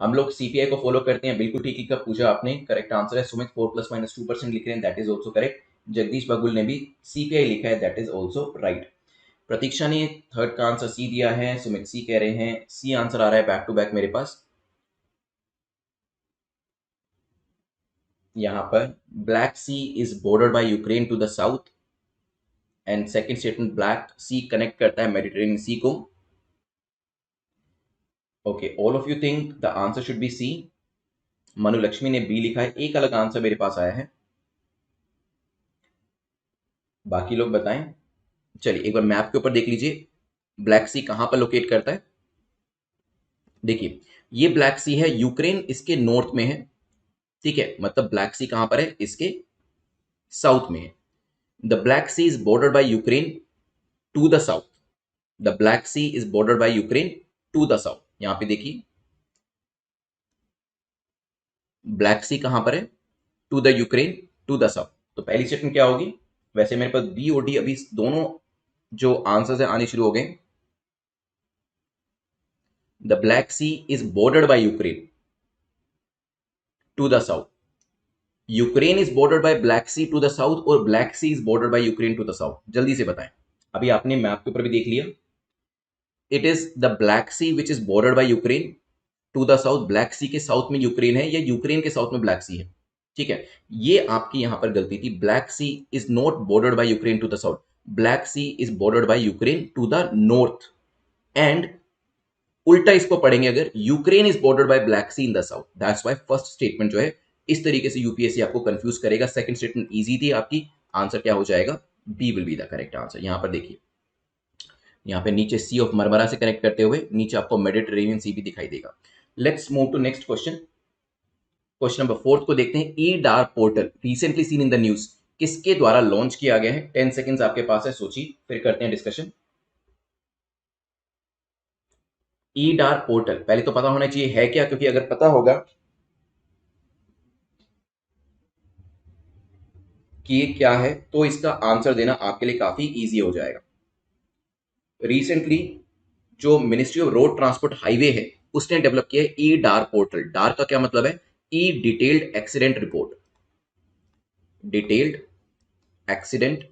हम लोग सीपीआई को फॉलो करते हैं, बिल्कुल ठीक ही का पूछा आपने, करेक्ट आंसर है। सुमित 4+-2% लिख रहे हैं, that is also correct. Jagdish Bagul ने भी सीपीआई लिखा है, that is also right. Pratiksha ने थर्ड का आंसर सी दिया है, सुमित सी कह रहे हैं, सी आंसर आ रहा है बैक टू बैक मेरे पास। यहां पर black C is bordered by Ukraine to the south and second statement black sea connect करता है मेडिटेरेनियन सी को। Okay, all of you think the answer should be C. Manu Lakshmi ने बी लिखा है, एक अलग आंसर मेरे पास आया है, बाकी लोग बताएं। चलिए एक बार मैप के ऊपर देख लीजिए, ब्लैक सी कहां पर लोकेट करता है। देखिए ये ब्लैक सी है, यूक्रेन इसके नॉर्थ में है। ठीक है, मतलब ब्लैक सी कहां पर है? इसके साउथ में है। The black C is bordered by Ukraine to the south. The black C is bordered by Ukraine to the south. यहां पे देखिए ब्लैक सी कहां पर है? To the Ukraine, to the south. तो पहली स्टेटमेंट क्या होगी? वैसे मेरे पास बी और डी अभी दोनों जो आंसर्स है आने शुरू हो गए। The black C is bordered by Ukraine to the south. Ukraine is bordered by black Sea to the south और Black C is bordered by Ukraine to the south. जल्दी से बताएं। अभी आपने मैप के ऊपर भी देख लिया, it is the black Sea which is bordered by Ukraine to the south. Black Sea के साउथ में यूक्रेन है या यूक्रेन के साउथ में ब्लैक सी है। ठीक है, ये आपकी यहां पर गलती थी। Black C is not bordered by Ukraine to the south, black C is bordered by Ukraine to the north. And उल्टा इसको पढ़ेंगे अगर, Ukraine is bordered by black sea in the south. That's why first statement जो है इस तरीके से UPSC आपको कंफ्यूज करेगा। सेकंड स्टेटमेंट इजी थी आपकी, आंसर क्या हो जाएगा? B will be the correct answer. यहां पर देखिए, यहाँ पे नीचे सी ऑफ मरमरा से कनेक्ट करते हुए नीचे आपको मेडिटेरेनियन सी भी दिखाई देगा। Let's move to next question. Question number 4 को देखते हैं। E DAR portal recently seen in the news, किसके द्वारा लॉन्च किया गया है? 10 सेकेंड्स आपके पास है, सोचिए, फिर करते हैं डिस्कशन। ई डार्क पोर्टल पहले तो पता होना चाहिए है क्या, क्योंकि अगर पता होगा कि ये क्या है तो इसका आंसर देना आपके लिए काफी इजी हो जाएगा। रिसेंटली जो ministry of road transport highway है उसने डेवलप किया है ई डार्क पोर्टल। डार्क का क्या मतलब है? E detailed accident report, detailed accident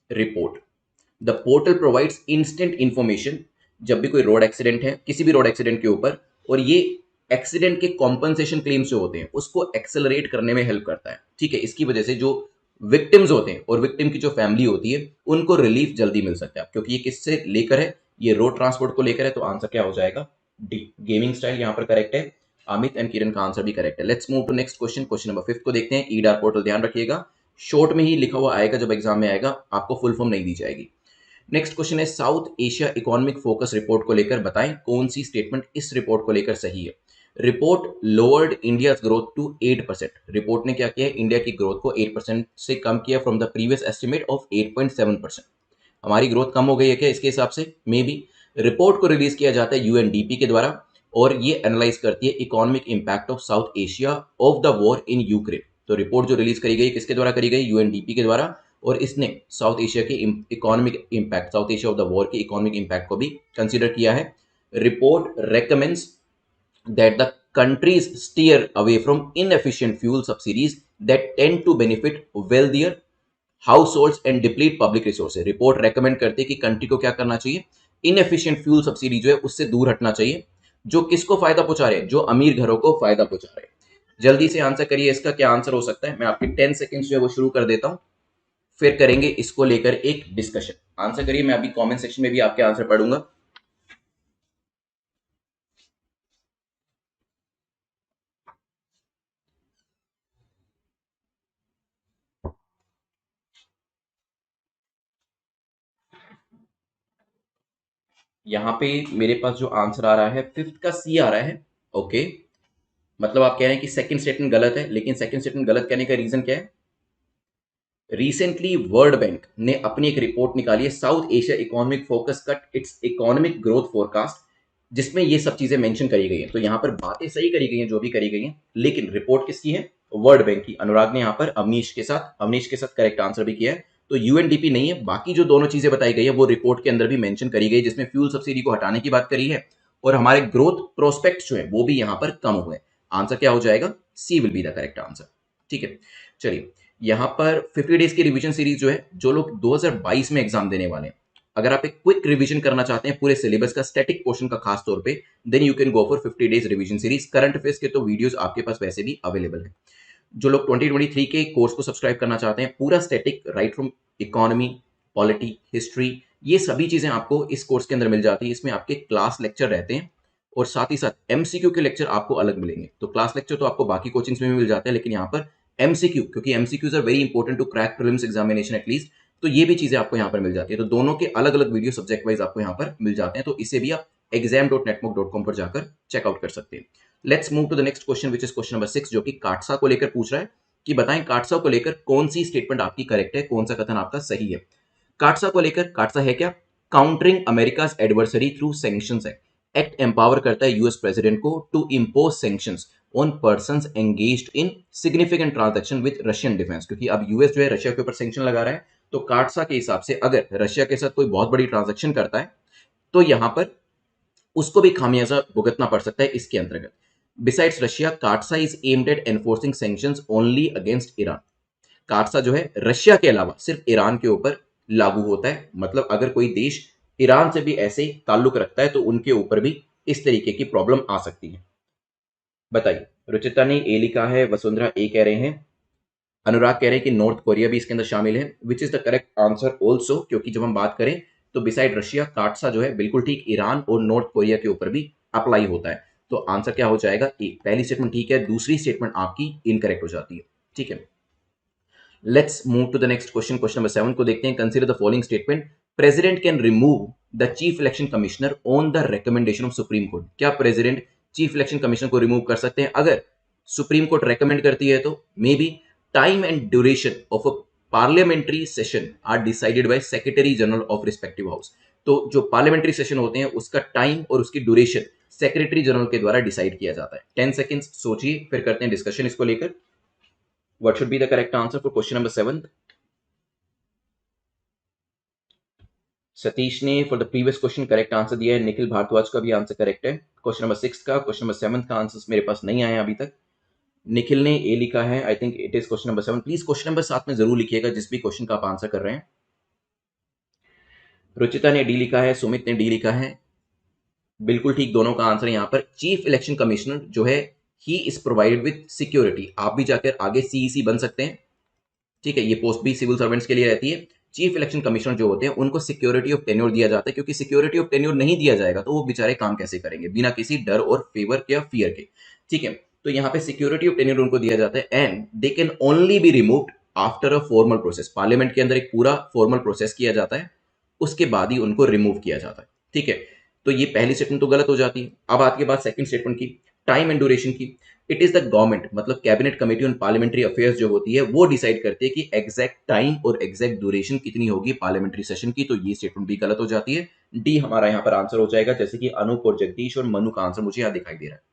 report. The portal provides instant information जब भी कोई रोड एक्सीडेंट है, किसी भी रोड एक्सीडेंट के ऊपर, और ये एक्सीडेंट के कॉम्पनसेशन क्लेम्स जो होते हैं उसको एक्सेलरेट करने में हेल्प करता है। ठीक है, इसकी वजह से जो विक्टिम्स होते हैं और विक्टिम की जो फैमिली होती है उनको रिलीफ जल्दी मिल सकता है। क्योंकि ये किससे लेकर है, ये रोड ट्रांसपोर्ट को लेकर है, तो आंसर क्या हो जाएगा, डी। गेमिंग स्टाइल यहाँ पर करेक्ट है। अमित एंड किरण का आंसर भी करेक्ट है। Let's move to next question, question number 5 को देखते हैं। ईडार पोर्टल, ध्यान रखिएगा शॉर्ट में ही लिखा हुआ आएगा, जब एग्जाम में आएगा आपको फुल फॉर्म नहीं दी जाएगी। नेक्स्ट क्वेश्चन है, south Asia economic focus report को लेकर बताएं कौन सी स्टेटमेंट इस रिपोर्ट को लेकर सही है। Report lowered India growth to 8%। Report ने क्या किया है, इंडिया की ग्रोथ को 8% से कम किया from the previous estimate of 8.7%। हमारी ग्रोथ कम हो गई है क्या इसके हिसाब से, मे बी। रिपोर्ट को रिलीज किया जाता है यूएनडीपी के द्वारा, और ये एनालाइज करती है economic impact of south Asia of the war in Ukraine. तो रिपोर्ट जो रिलीज करी गई किसके द्वारा करी गई, यूएनडीपी के द्वारा, और इसने साउथ एशिया के economic impact, south Asia of the war के इकोनॉमिक इंपैक्ट को भी कंसीडर किया है। Report recommends that the countries steer away from inefficient fuel subsidies that tend to benefit wealthier households and deplete public resources। Report recommend करती है कि country को क्या करना चाहिए, इनएफिशिएंट फ्यूल सब्सिडी जो है उससे दूर हटना चाहिए, जो किसको फायदा पहुंचा रहे हैं, जो अमीर घरों को फायदा पहुंचा रहे हैं। जल्दी से आंसर करिए, इसका क्या आंसर हो सकता है। मैं आपके 10 सेकंड्स जो है वो शुरू कर देता हूं, फिर करेंगे इसको लेकर एक डिस्कशन। आंसर करिए, मैं अभी कमेंट सेक्शन में भी आपके आंसर पढ़ूंगा। यहाँ पे मेरे पास जो आंसर आ रहा है, फिफ्थ का सी आ रहा है। ओके, मतलब आप कह रहे हैं कि सेकंड स्टेटमेंट गलत है, लेकिन सेकंड स्टेटमेंट गलत कहने का रीजन क्या है। रिसेंटली वर्ल्ड बैंक ने अपनी एक रिपोर्ट निकाली है, south Asia economic focus cut it's economic growth forecast, जिसमें ये सब चीजें मेंशन करी गई हैं। तो यहाँ पर बातें सही करी गई हैं जो भी करी गई हैं, लेकिन रिपोर्ट किसकी है, वर्ल्ड बैंक की। अनुराग ने यहाँ पर अवनीश के साथ करेक्ट आंसर भी किया है। तो यूएनडीपी नहीं है, बाकी जो दोनों चीजें बताई गई है वो रिपोर्ट के अंदर भी मेंशन करी गई, जिसमें फ्यूल सब्सिडी को हटाने की बात करी है, और हमारे ग्रोथ प्रोस्पेक्ट जो है वो भी यहाँ पर कम हुए। आंसर क्या हो जाएगा, C will be the correct answer. ठीक है, चलिए यहाँ पर 50 डेज की रिवीजन सीरीज जो है, जो लोग 2022 में एग्जाम देने वाले हैं, अगर आप एक क्विक रिवीजन करना चाहते हैं पूरे सिलेबस का, स्टैटिक पोर्शन का खास तौर पे, then you can go for 50 days revision series. Current affairs के तो वीडियोस आपके पास वैसे भी अवेलेबल है। जो लोग 2023 के कोर्स को सब्सक्राइब करना चाहते हैं, पूरा static right from economy, polity, history, ये सभी चीजें आपको इस कोर्स के अंदर मिल जाती है। इसमें आपके क्लास लेक्चर रहते हैं, और साथ ही साथ एमसीक्यू के लेक्चर आपको अलग मिलेंगे। तो क्लास लेक्चर तो आपको बाकी कोचिंग्स में भी मिल जाते हैं, लेकिन यहाँ पर एमसीक्यू, क्योंकि MCQs are very important to crack prelims examination at least, तो ये भी चीजें आपको यहाँ पर मिल जाती है। तो दोनों के अलग अलग वीडियो सब्जेक्ट वाइज आपको यहाँ पर मिल जाते हैं, तो इसे भी आप exam.netmook.com पर जाकर चेकआउट कर सकते हैं। Let's move to the next question which is question number 6, जो कि काटसा को लेकर पूछ रहा है कि बताएं काटसा को लेकर कौन सी स्टेटमेंट आपकी करेक्ट है, कौन सा कथन आपका सही है। काटसा को लेकर, काटसा है क्या, countering America's adversary through sanctions act. Act empower करता है यूएस प्रेसिडेंट को to impose sanctions on persons engaged in significant transaction with Russian defence. क्योंकि अब यूएस जो है रशिया के ऊपर सैंक्शन लगा रहा है, तो काटसा के हिसाब से अगर रशिया के साथ कोई बहुत बड़ी ट्रांजैक्शन करता है तो यहां पर उसको भी खामियाजा भुगतना पड़ सकता है इसके अंतर्गत। Besides Russia, काटसा is aimed at enforcing sanctions only against Iran. काटसा जो है रशिया के अलावा सिर्फ ईरान के ऊपर लागू होता है। मतलब अगर कोई देश ईरान से भी ऐसे ताल्लुक रखता है तो उनके ऊपर भी इस तरीके की प्रॉब्लम आ सकती है। बताइए, रुचिता ने ए लिखा है, वसुंधरा ए कह रहे हैं, अनुराग कह रहे हैं कि नॉर्थ कोरिया भी इसके अंदर शामिल है, which is the correct answer also. क्योंकि जब हम बात करें तो बिसाइड रशिया, काटसा जो है बिल्कुल ठीक ईरान और नॉर्थ कोरिया के ऊपर भी अप्लाई होता है। तो आंसर क्या हो जाएगा, ए। पहली स्टेटमेंट ठीक है, दूसरी स्टेटमेंट आपकी इनकरेक्ट हो जाती है। ठीक है, let's move to the next question, question number 7 को देखते हैं। Consider the following statement, president can remove the chief election commissioner on the recommendation of supreme court. क्या प्रेसिडेंट चीफ इलेक्शन कमिश्नर को रिमूव कर सकते हैं अगर सुप्रीम कोर्ट रेकमेंड करती है? तो may be time and duration of a parliamentary session are decided by secretary general of respective house. तो जो पार्लियामेंट्री सेशन होते हैं उसका टाइम और उसकी ड्यूरेशन सेक्रेटरी जनरल के द्वारा डिसाइड किया जाता है। 10 सेकेंड्स सोचिए, फिर करते हैं डिस्कशन इसको लेकर। What should be the correct answer for question number 7? Satish ने for the previous question correct answer दिया है, निखिल भारद्वाज का भी आंसर करेक्ट है। क्वेश्चन नंबर 6 का, क्वेश्चन नंबर 7 का आंसर मेरे पास नहीं आया अभी तक। निखिल ने ए लिखा है, I think it is question number 7। Please question number 7 में जरूर लिखिएगा जिस भी क्वेश्चन का आप आंसर कर रहे हैं। रुचिता ने डी लिखा है, सुमित ने डी लिखा है, बिल्कुल ठीक दोनों का आंसर यहाँ पर। चीफ इलेक्शन कमिश्नर जो है he is provided with security. आप भी जाकर आगे सीईसी बन सकते हैं, ठीक है, ये पोस्ट भी सिविल सर्वेंट्स के लिए रहती है। चीफ इलेक्शन कमिश्नर जो होते हैं उनको सिक्योरिटी ऑफ टेन्योर दिया जाता है, क्योंकि सिक्योरिटी ऑफ टेन्योर नहीं दिया जाएगा तो वो बेचारे काम कैसे करेंगे बिना किसी डर और फेवर या फियर के, ठीक है। तो यहाँ पे सिक्योरिटी ऑफ टेन्योर उनको दिया जाता है and they can only be removed after a formal process. Parliament के अंदर एक पूरा फॉर्मल प्रोसेस किया जाता है, उसके बाद ही उनको रिमूव किया जाता है, ठीक है। तो ये पहली स्टेटमेंट तो गलत हो जाती है। अब आगे बात सेकंड स्टेटमेंट की, टाइम एंड ड्यूरेशन की। इट इज द गवर्नमेंट, मतलब cabinet committee on parliamentary affairs जो होती है वो डिसाइड करती है कि एग्जैक्ट टाइम और एग्जैक्ट ड्यूरेशन कितनी होगी पार्लियामेंट्री सेशन की। तो ये स्टेटमेंट भी गलत हो जाती है। डी हमारा यहाँ पर आंसर हो जाएगा, जैसे कि अनूप और जगदीश और मनु का आंसर मुझे यहाँ दिखाई दे रहा है।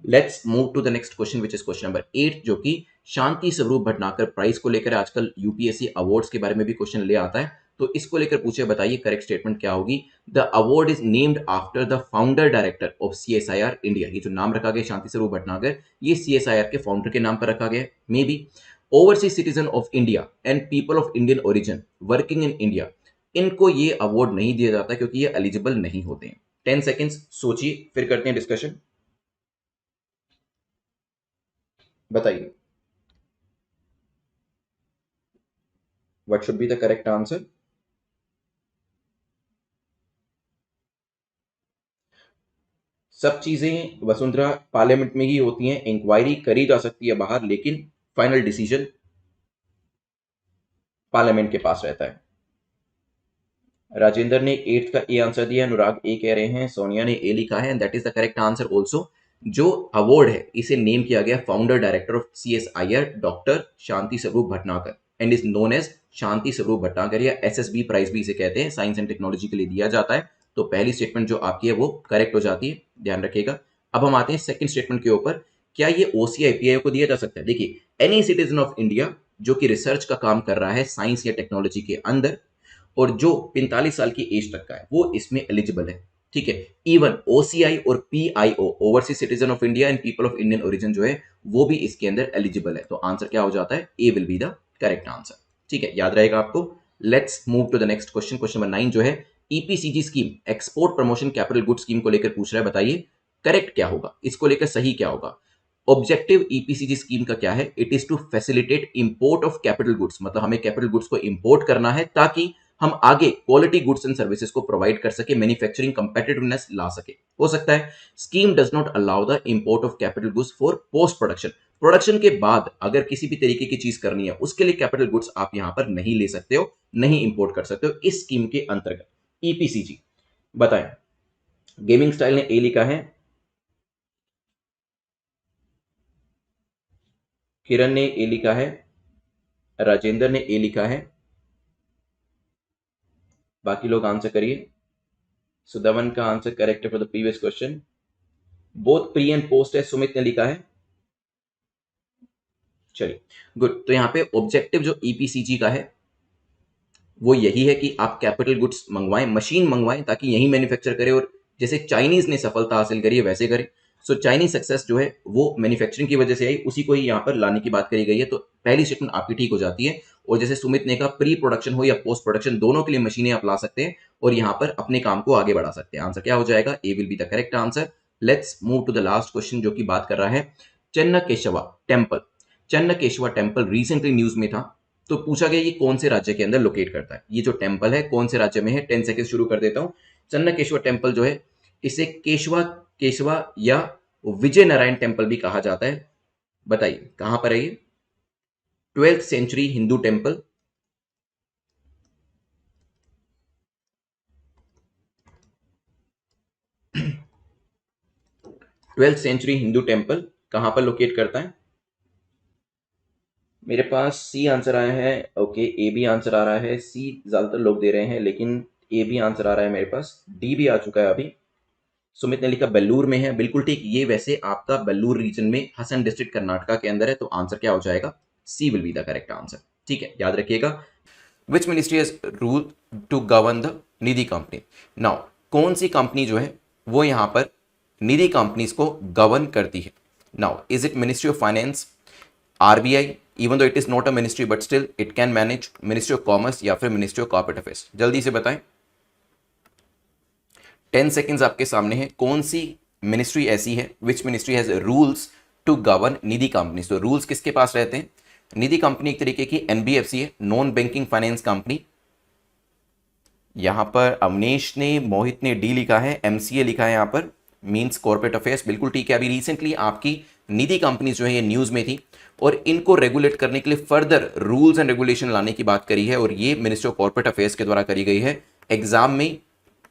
Let's move to the next question which is question number 8, जो कि शांति स्वरूप भटनागर प्राइज को लेकर आजकल यूपीएससी अवार्ड्स के बारे में भी क्वेश्चन ले आता है। तो इसको लेकर पूछे, बताइए करेक्ट स्टेटमेंट क्या होगी। The award is named after the founder director of CSIR India. ये जो नाम रखा गया शांति स्वरूप भटनागर, ये सीएसआईआर के फाउंडर के नाम पर रखा गया। May be overseas citizen of India and people of Indian origin working in India, इनको ये अवार्ड नहीं दिया जाता क्योंकि ये एलिजिबल नहीं होते हैं। 10 सेकेंड्स सोचिए, फिर करते हैं डिस्कशन। बताइए what should be the correct answer. सब चीजें वसुंधरा पार्लियामेंट में ही होती हैं, इंक्वायरी करी जा सकती है बाहर, लेकिन फाइनल डिसीजन पार्लियामेंट के पास रहता है। राजेंद्र ने 8th का ए आंसर दिया, अनुराग ए कह रहे हैं, सोनिया ने ए लिखा है, and that is the correct answer also. जो अवार्ड है इसे नेम किया गया founder director of CSIR doctor Shanti Swarup Bhatnagar and is known as Shanti Swarup Bhatnagar, या एसएसबी प्राइज भी इसे कहते हैं, साइंस एंड टेक्नोलॉजी के लिए दिया जाता है। तो पहली स्टेटमेंट जो आपकी है वो करेक्ट हो जाती है, ध्यान रखिएगा। अब हम आते हैं सेकंड स्टेटमेंट के ऊपर। क्या ये ओसीआई पीआईओ को दिया जा सकता है? देखिए, एनी सिटीजन ऑफ इंडिया जो कि रिसर्च का काम कर रहा है साइंस या टेक्नोलॉजी के अंदर और जो 45 साल की एज तक का है वो इसमें एलिजिबल है, ठीक है। इवन ओसीआई और PIO, overseas citizen of India and people of Indian origin, जो है वो भी इसके अंदर एलिजिबल है। तो आंसर क्या हो जाता है? A will be the correct answer, ठीक है, याद रहेगा आपको। Let's move to the next question, question number 9 जो है EPCG scheme, export promotion capital good scheme को लेकर पूछ रहा है। बताइए करेक्ट क्या होगा, इसको लेकर सही क्या होगा। ऑब्जेक्टिव ईपीसीजी स्कीम का क्या है? It is to facilitate import of capital goods, मतलब हमें कैपिटल गुड्स को इंपोर्ट करना है ताकि हम आगे क्वालिटी गुड्स एंड सर्विसेज को प्रोवाइड कर सके, मैन्युफैक्चरिंग कंपेटिटिवनेस ला सके। हो सकता है scheme does not allow the import of capital goods for post production, production के बाद अगर किसी भी तरीके की चीज करनी है उसके लिए कैपिटल गुड्स आप यहां पर नहीं ले सकते हो, नहीं इंपोर्ट कर सकते हो इस स्कीम के अंतर्गत। ईपीसीजी बताएं। गेमिंग स्टाइल ने ए लिखा है, किरण ने ए लिखा है, राजेंद्र ने ए लिखा है, बाकी लोग आंसर करिए। सुदावन का आंसर करेक्ट है for the previous question. Both pre and post है, सुमित ने लिखा है। चलिए गुड। तो यहाँ पे ऑब्जेक्टिव जो ईपीसीजी का है वो यही है कि आप कैपिटल गुड्स मंगवाएं, मशीन मंगवाएं ताकि यही मैन्युफैक्चर करे, और जैसे चाइनीज ने सफलता हासिल करी है वैसे करें। सो चाइनीज सक्सेस जो है वो मैन्युफैक्चरिंग की वजह से आई, उसी को ही यहाँ पर लाने की बात करी गई है। तो पहली स्टेटमेंट आपकी ठीक हो जाती है। और जैसे सुमित ने कहा, प्री प्रोडक्शन हो या पोस्ट प्रोडक्शन दोनों के लिए मशीनें आप ला सकते हैं और यहाँ पर अपने काम को आगे बढ़ा सकते हैं। आंसर क्या हो जाएगा? A will be the correct answer. Let's move to the last question जो कि बात कर रहा है Chennakeshava temple. Chennakeshava temple recently news में था, तो पूछा गया ये कौन से राज्य के अंदर लोकेट करता है, ये जो टेम्पल है कौन से राज्य में है। 10 सेकेंड शुरू कर देता हूं। चन्नकेशवर टेम्पल जो है इसे केशवा केशवा या विजय नारायण टेम्पल भी कहा जाता है। बताइए कहां पर है ये? 12th century Hindu temple, 12th century Hindu temple कहां पर लोकेट करता है? मेरे पास सी आंसर आया है, ओके, ए भी आंसर आ रहा है, सी ज्यादातर लोग दे रहे हैं लेकिन ए भी आंसर आ रहा है मेरे पास, डी भी आ चुका है अभी। सुमित ने लिखा बेल्लूर में है, बिल्कुल ठीक। ये वैसे आपका बेल्लूर रीजन में हसन डिस्ट्रिक्ट कर्नाटका के अंदर है। तो आंसर क्या हो जाएगा? C will be the correct answer, ठीक है, याद रखिएगा। Which ministry has rule to govern the nidhi company? Now कौन सी कंपनी जो है वो यहाँ पर निधि कंपनीज को गवर्न करती है? Now is it ministry of finance, RBI, even though it is not a ministry but still it can manage, ministry of commerce या फिर मिनिस्ट्री ऑफ कॉर्पोरेट अफेयर्स। जल्दी से बताएं, 10 सेकेंड्स आपके सामने है। कौन सी मिनिस्ट्री ऐसी है, which ministry has rules to govern Nidhi companies? तो रूल्स किसके पास रहते हैं? निधि कंपनी एक तरीके की एनबीएफसी है, नॉन बैंकिंग फाइनेंस कंपनी। यहां पर अवनेश ने, मोहित ने डी लिखा है, एमसीए लिखा है यहां पर, मींस कॉर्पोरेट अफेयर्स। बिल्कुल ठीक है। अभी रिसेंटली आपकी निधि कंपनीज जो है ये न्यूज में थी और इनको रेगुलेट करने के लिए फर्दर रूल्स एंड रेगुलेशन लाने की बात करी है और ये मिनिस्ट्री ऑफ कॉर्पोरेट अफेयर्स के द्वारा करी गई है। एग्जाम में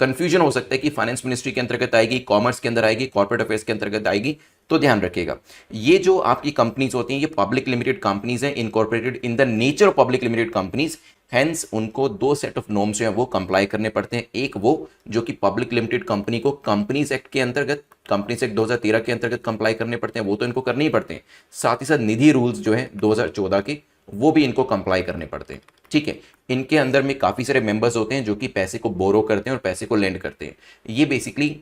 कंफ्यूजन हो सकता है कि फाइनेंस मिनिस्ट्री के अंतर्गत आएगी, कॉमर्स के अंदर आएगी, कॉर्पोरेट अफेयर्स के अंतर्गत आएगी, तो ध्यान रखिएगा। ये जो आपकी कंपनीज होती हैं ये पब्लिक लिमिटेड कंपनीज हैं, incorporated in the nature of public limited companies. Hence उनको दो सेट ऑफ नॉर्म्स जो है वो कंप्लाई करने पड़ते हैं। एक वो जो कि पब्लिक लिमिटेड कंपनी को कंपनीज एक्ट के अंतर्गत, कंपनीज एक्ट 2013 के अंतर्गत कंप्लाई करने पड़ते हैं, वो तो इनको करने ही पड़ते हैं। साथ ही साथ निधि रूल्स जो है 2014 के, वो भी इनको कंप्लाई करने पड़ते हैं। ठीक है। इनके अंदर में काफी सारे मेंबर्स होते हैं जो कि पैसे को बोरो करते हैं और पैसे को लेंड करते हैं। ये बेसिकली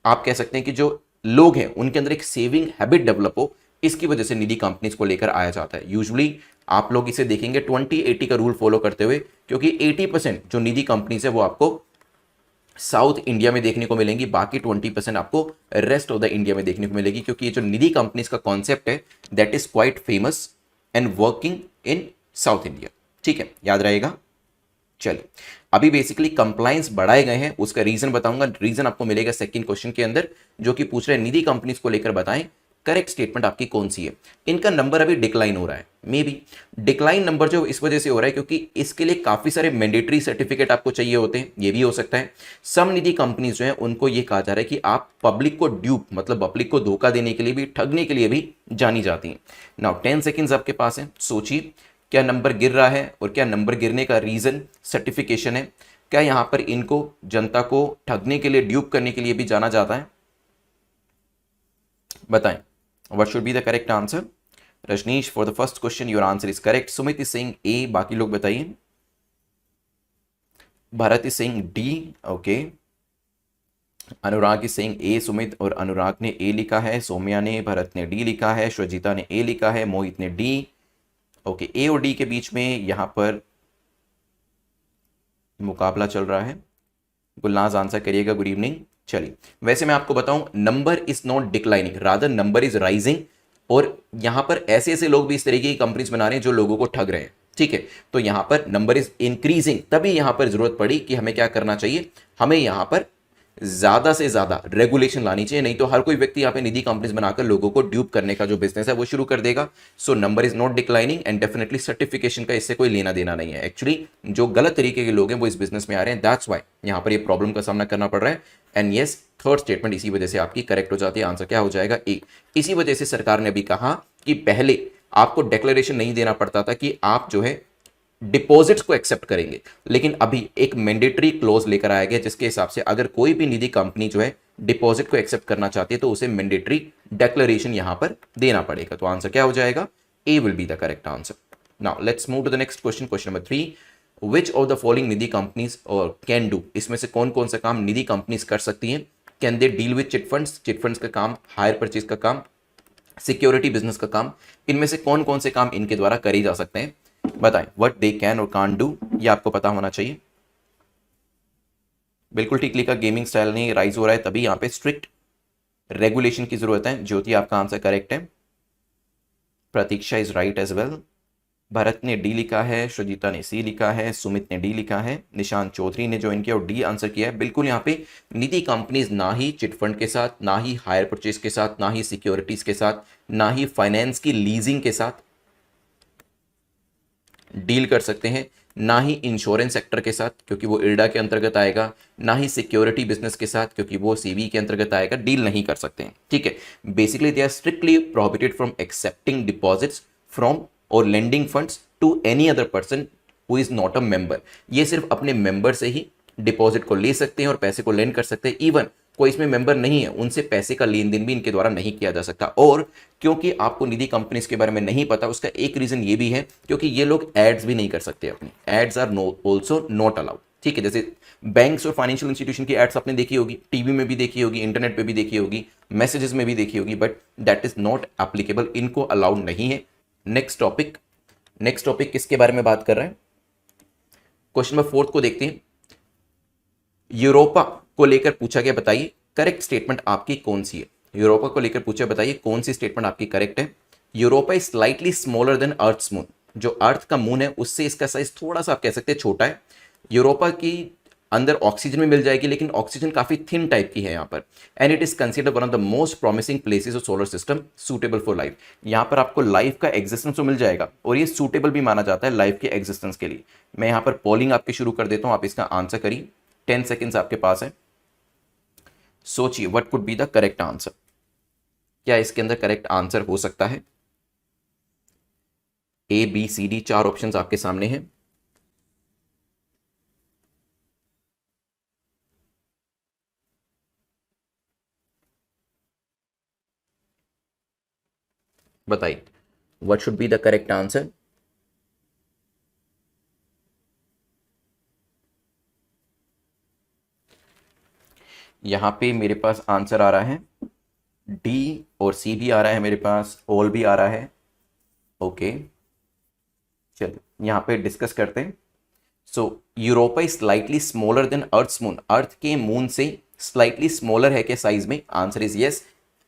आप कह सकते हैं कि जो लोग हैं उनके अंदर एक सेविंग हैबिट डेवलप हो, इसकी वजह से निधि कंपनीज को लेकर आया जाता है। यूजुअली आप लोग इसे देखेंगे 20-80 का रूल फॉलो करते हुए, क्योंकि 80% जो निधि कंपनीज है वो आपको साउथ इंडिया में देखने को मिलेंगी, बाकी 20% आपको रेस्ट ऑफ द इंडिया में देखने को मिलेगी, क्योंकि ये जो निधि कंपनीज का कॉन्सेप्ट है that is quite famous and working in south India. ठीक है, याद रहेगा। चलिए, अभी बेसिकली कंप्लायंस बढ़ाए गए हैं, उसका रीजन बताऊंगा। रीजन आपको मिलेगा सेकंड क्वेश्चन के अंदर, जो कि पूछ रहे हैं निधि कंपनीज को लेकर बताएं करेक्ट स्टेटमेंट आपकी कौन सी है। इनका नंबर अभी डिक्लाइन हो रहा है, मे बी डिक्लाइन नंबर जो इस वजह से हो रहा है क्योंकि इसके लिए काफी सारे मैंडेटरी सर्टिफिकेट आपको चाहिए होते हैं, ये भी हो सकता है। सम निधि कंपनीज जो है उनको ये कहा जा रहा है कि आप पब्लिक को ड्यूप, मतलब पब्लिक को धोखा देने के लिए भी, ठगने के लिए भी जानी जाती हैं। नाउ 10 सेकेंड्स आपके पास है, सोचिए क्या नंबर गिर रहा है और क्या नंबर गिरने का रीजन सर्टिफिकेशन है। क्या यहां पर इनको जनता को ठगने के लिए, ड्यूप करने के लिए भी जाना जाता है? बताएं, what should be the correct answer? Rajneesh, for the first question your answer is correct. Sumit is saying A, बाकी लोग बताइए। Bharat is saying D, okay. Anurag is saying A, Sumit और अनुराग ने ए लिखा है, सौम्या ने, भरत ने डी लिखा है, श्वजिता ने ए लिखा है, मोहित ने डी। ओके, ए और डी के बीच में यहां पर मुकाबला चल रहा है। गुलनाज आंसर करिएगा, गुड इवनिंग। चलिए, वैसे मैं आपको बताऊं, number is not declining, rather number is rising. और यहां पर ऐसे ऐसे लोग भी इस तरीके की कंपनीज बना रहे हैं जो लोगों को ठग रहे हैं। ठीक है, तो यहां पर नंबर इज इंक्रीजिंग, तभी यहां पर जरूरत पड़ी कि हमें क्या करना चाहिए, हमें यहां पर ज्यादा से ज्यादा रेगुलेशन लानी चाहिए, नहीं तो हर कोई व्यक्ति यहाँ पे निधि कंपनीज बनाकर लोगों को ड्यूप करने का जो बिजनेस है वो शुरू कर देगा। So number is not declining and definitely certification का इससे कोई लेना देना नहीं है। एक्चुअली जो गलत तरीके के लोग हैं वो इस बिजनेस में आ रहे हैं, दैट्स वाई यहाँ पर ये प्रॉब्लम का सामना करना पड़ रहा है। एंड यस, थर्ड स्टेटमेंट इसी वजह से आपकी करेक्ट हो जाती है। आंसर क्या हो जाएगा? ए। इसी वजह से सरकार ने अभी कहा कि पहले आपको डिक्लेरेशन नहीं देना पड़ता था कि आप जो है डिपॉजिट्स को एक्सेप्ट करेंगे, लेकिन अभी एक मैंडेटरी क्लोज लेकर आया गया जिसके हिसाब से अगर कोई भी निधि कंपनी जो है डिपॉजिट को एक्सेप्ट करना चाहती है तो उसे मैंडेटरी डिक्लेरेशन यहां पर देना पड़ेगा। तो आंसर क्या हो जाएगा? A will be the correct answer. Now let's move to the next question, question number 3। Which of the following nidhi companies और कैन डू, इसमें से कौन कौन सा काम निधि कंपनीज कर सकती हैं? कैन दे डील विद चिटफंड्स, चिटफंड्स का काम, हायर परचेज का काम, सिक्योरिटी बिजनेस का काम, इनमें से कौन कौन से काम इनके द्वारा करे जा सकते हैं? बताएं, व्हाट दे कैन और कांट डू, ये आपको पता होना चाहिए। बिल्कुल ठीक लिखा, गेमिंग स्टाइल नहीं राइज हो रहा है, तभी यहां पे स्ट्रिक्ट रेगुलेशन की जरूरत है। ज्योति, आपका आंसर करेक्ट है। Pratiksha is right as well. Bharat ने डी लिखा है, श्रुजिता ने सी लिखा है, सुमित ने डी लिखा है, निशांत चौधरी ने ज्वाइन किया और डी आंसर किया है। बिल्कुल यहाँ पे निधि कंपनीज ना ही चिटफंड के साथ, ना ही हायर परचेज के साथ, ना ही सिक्योरिटीज के साथ, ना ही फाइनेंस की लीजिंग के साथ डील कर सकते हैं, ना ही इंश्योरेंस सेक्टर के साथ क्योंकि वो इरडा के अंतर्गत आएगा, ना ही सिक्योरिटी बिजनेस के साथ क्योंकि वो सीवी के अंतर्गत आएगा, डील नहीं कर सकते हैं। ठीक है, basically they are strictly prohibited from accepting deposits from और lending funds to any other person who is not a member. ये सिर्फ अपने मेंबर से ही डिपॉजिट को ले सकते हैं और पैसे को लेंड कर सकते हैं। इवन कोई इसमें मेंबर नहीं है उनसे पैसे का लेन देन भी इनके द्वारा नहीं किया जा सकता। और क्योंकि आपको निधि कंपनीज के बारे में नहीं पता, उसका एक रीजन ये भी है क्योंकि ये लोग एड्स भी नहीं कर सकते, अपनी aids are also not allowed. ठीक है, जैसे बैंक्स और फाइनेंशियल इंस्टीट्यूशन की एड्स आपने देखी होगी, टीवी में भी देखी होगी, इंटरनेट पे भी देखी होगी, मैसेजेस में भी देखी होगी, but that is not applicable, इनको अलाउड नहीं है। नेक्स्ट टॉपिक किसके बारे में बात कर रहे हैं? क्वेश्चन नंबर 4 को देखते हैं। यूरोपा को लेकर पूछा गया, बताइए करेक्ट स्टेटमेंट आपकी कौन सी है। यूरोपा को लेकर पूछा, बताइए कौन सी स्टेटमेंट आपकी करेक्ट है। Europa is slightly smaller than Earth's moon, जो अर्थ का मून है उससे इसका साइज थोड़ा सा आप कह सकते हैं छोटा है। यूरोपा की अंदर ऑक्सीजन भी मिल जाएगी, लेकिन ऑक्सीजन काफी थिन टाइप की है यहाँ पर। And it is considered one of the most promising places of solar system, suitable for life. यहाँ पर आपको लाइफ का एग्जिस्टेंस तो मिल जाएगा और ये सूटेबल भी माना जाता है लाइफ के एग्जिस्टेंस के लिए। मैं यहाँ पर पोलिंग आपकी शुरू कर देता हूँ, आप इसका आंसर करिए। 10 सेकेंड्स आपके पास है, सोचिए what could be the correct answer. क्या इसके अंदर करेक्ट आंसर हो सकता है? A B C D 4 options आपके सामने हैं। बताइए what should be the correct answer. यहां पे मेरे पास आंसर आ रहा है डी और सी भी आ रहा है, मेरे पास ऑल भी आ रहा है। ओके, चलिए यहां पे डिस्कस करते हैं। So Europa is slightly smaller than Earth's moon, Earth के मून से स्लाइटली स्मॉलर है क्या साइज में? Answer is yes.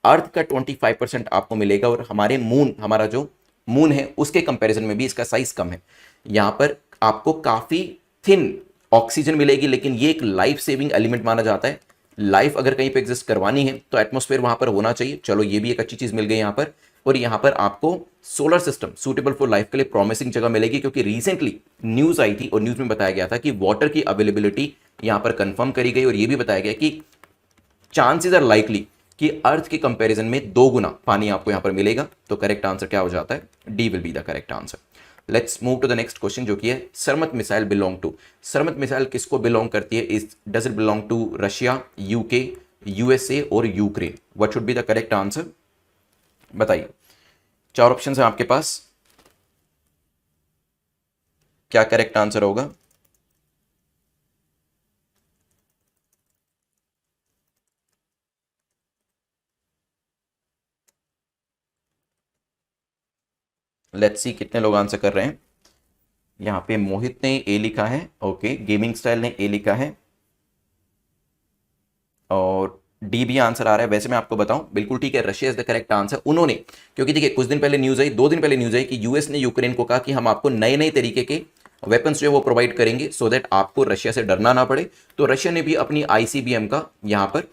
अर्थ का 25% आपको मिलेगा और हमारे मून, हमारा जो मून है उसके कंपैरिजन में भी इसका साइज कम है। यहां पर आपको काफी थिन ऑक्सीजन मिलेगी, लेकिन ये एक लाइफ सेविंग एलिमेंट माना जाता है। लाइफ अगर कहीं पे एग्जिस्ट करवानी है तो एटमॉस्फेयर वहां पर होना चाहिए। चलो ये भी एक अच्छी चीज मिल गई यहां पर। और यहां पर आपको solar system suitable for life के लिए प्रॉमिसिंग जगह मिलेगी, क्योंकि रिसेंटली न्यूज आई थी और न्यूज में बताया गया था कि वाटर की अवेलेबिलिटी यहां पर कंफर्म करी गई और यह भी बताया गया कि चांसेस आर लाइकली कि अर्थ के कंपैरिजन में 2 गुना पानी आपको यहां पर मिलेगा। तो करेक्ट आंसर क्या हो जाता है? D will be the correct answer. Let's move to the next question, जो कि है Sarmat missile belong to. Sarmat missile किसको बिलोंग करती है? Is does it belong to Russia, UK, USA और Ukraine? What should be the correct answer? बताइए, 4 option है आपके पास, क्या करेक्ट आंसर होगा? लेट्स सी कितने लोग आंसर कर रहे हैं। यहां पे मोहित ने ए लिखा है, ओके, गेमिंग स्टाइल ने ए लिखा है और डी भी आंसर आ रहा है। वैसे मैं आपको बताऊं, बिल्कुल ठीक है, Russia is the correct answer. उन्होंने, क्योंकि देखिए कुछ दिन पहले न्यूज आई, 2 दिन पहले न्यूज आई कि यूएस ने यूक्रेन को कहा कि हम आपको नए नए तरीके के वेपन्स जो है वो प्रोवाइड करेंगे सो दैट आपको रशिया से डरना ना पड़े। तो रशिया ने भी अपनी आईसीबीएम का यहां पर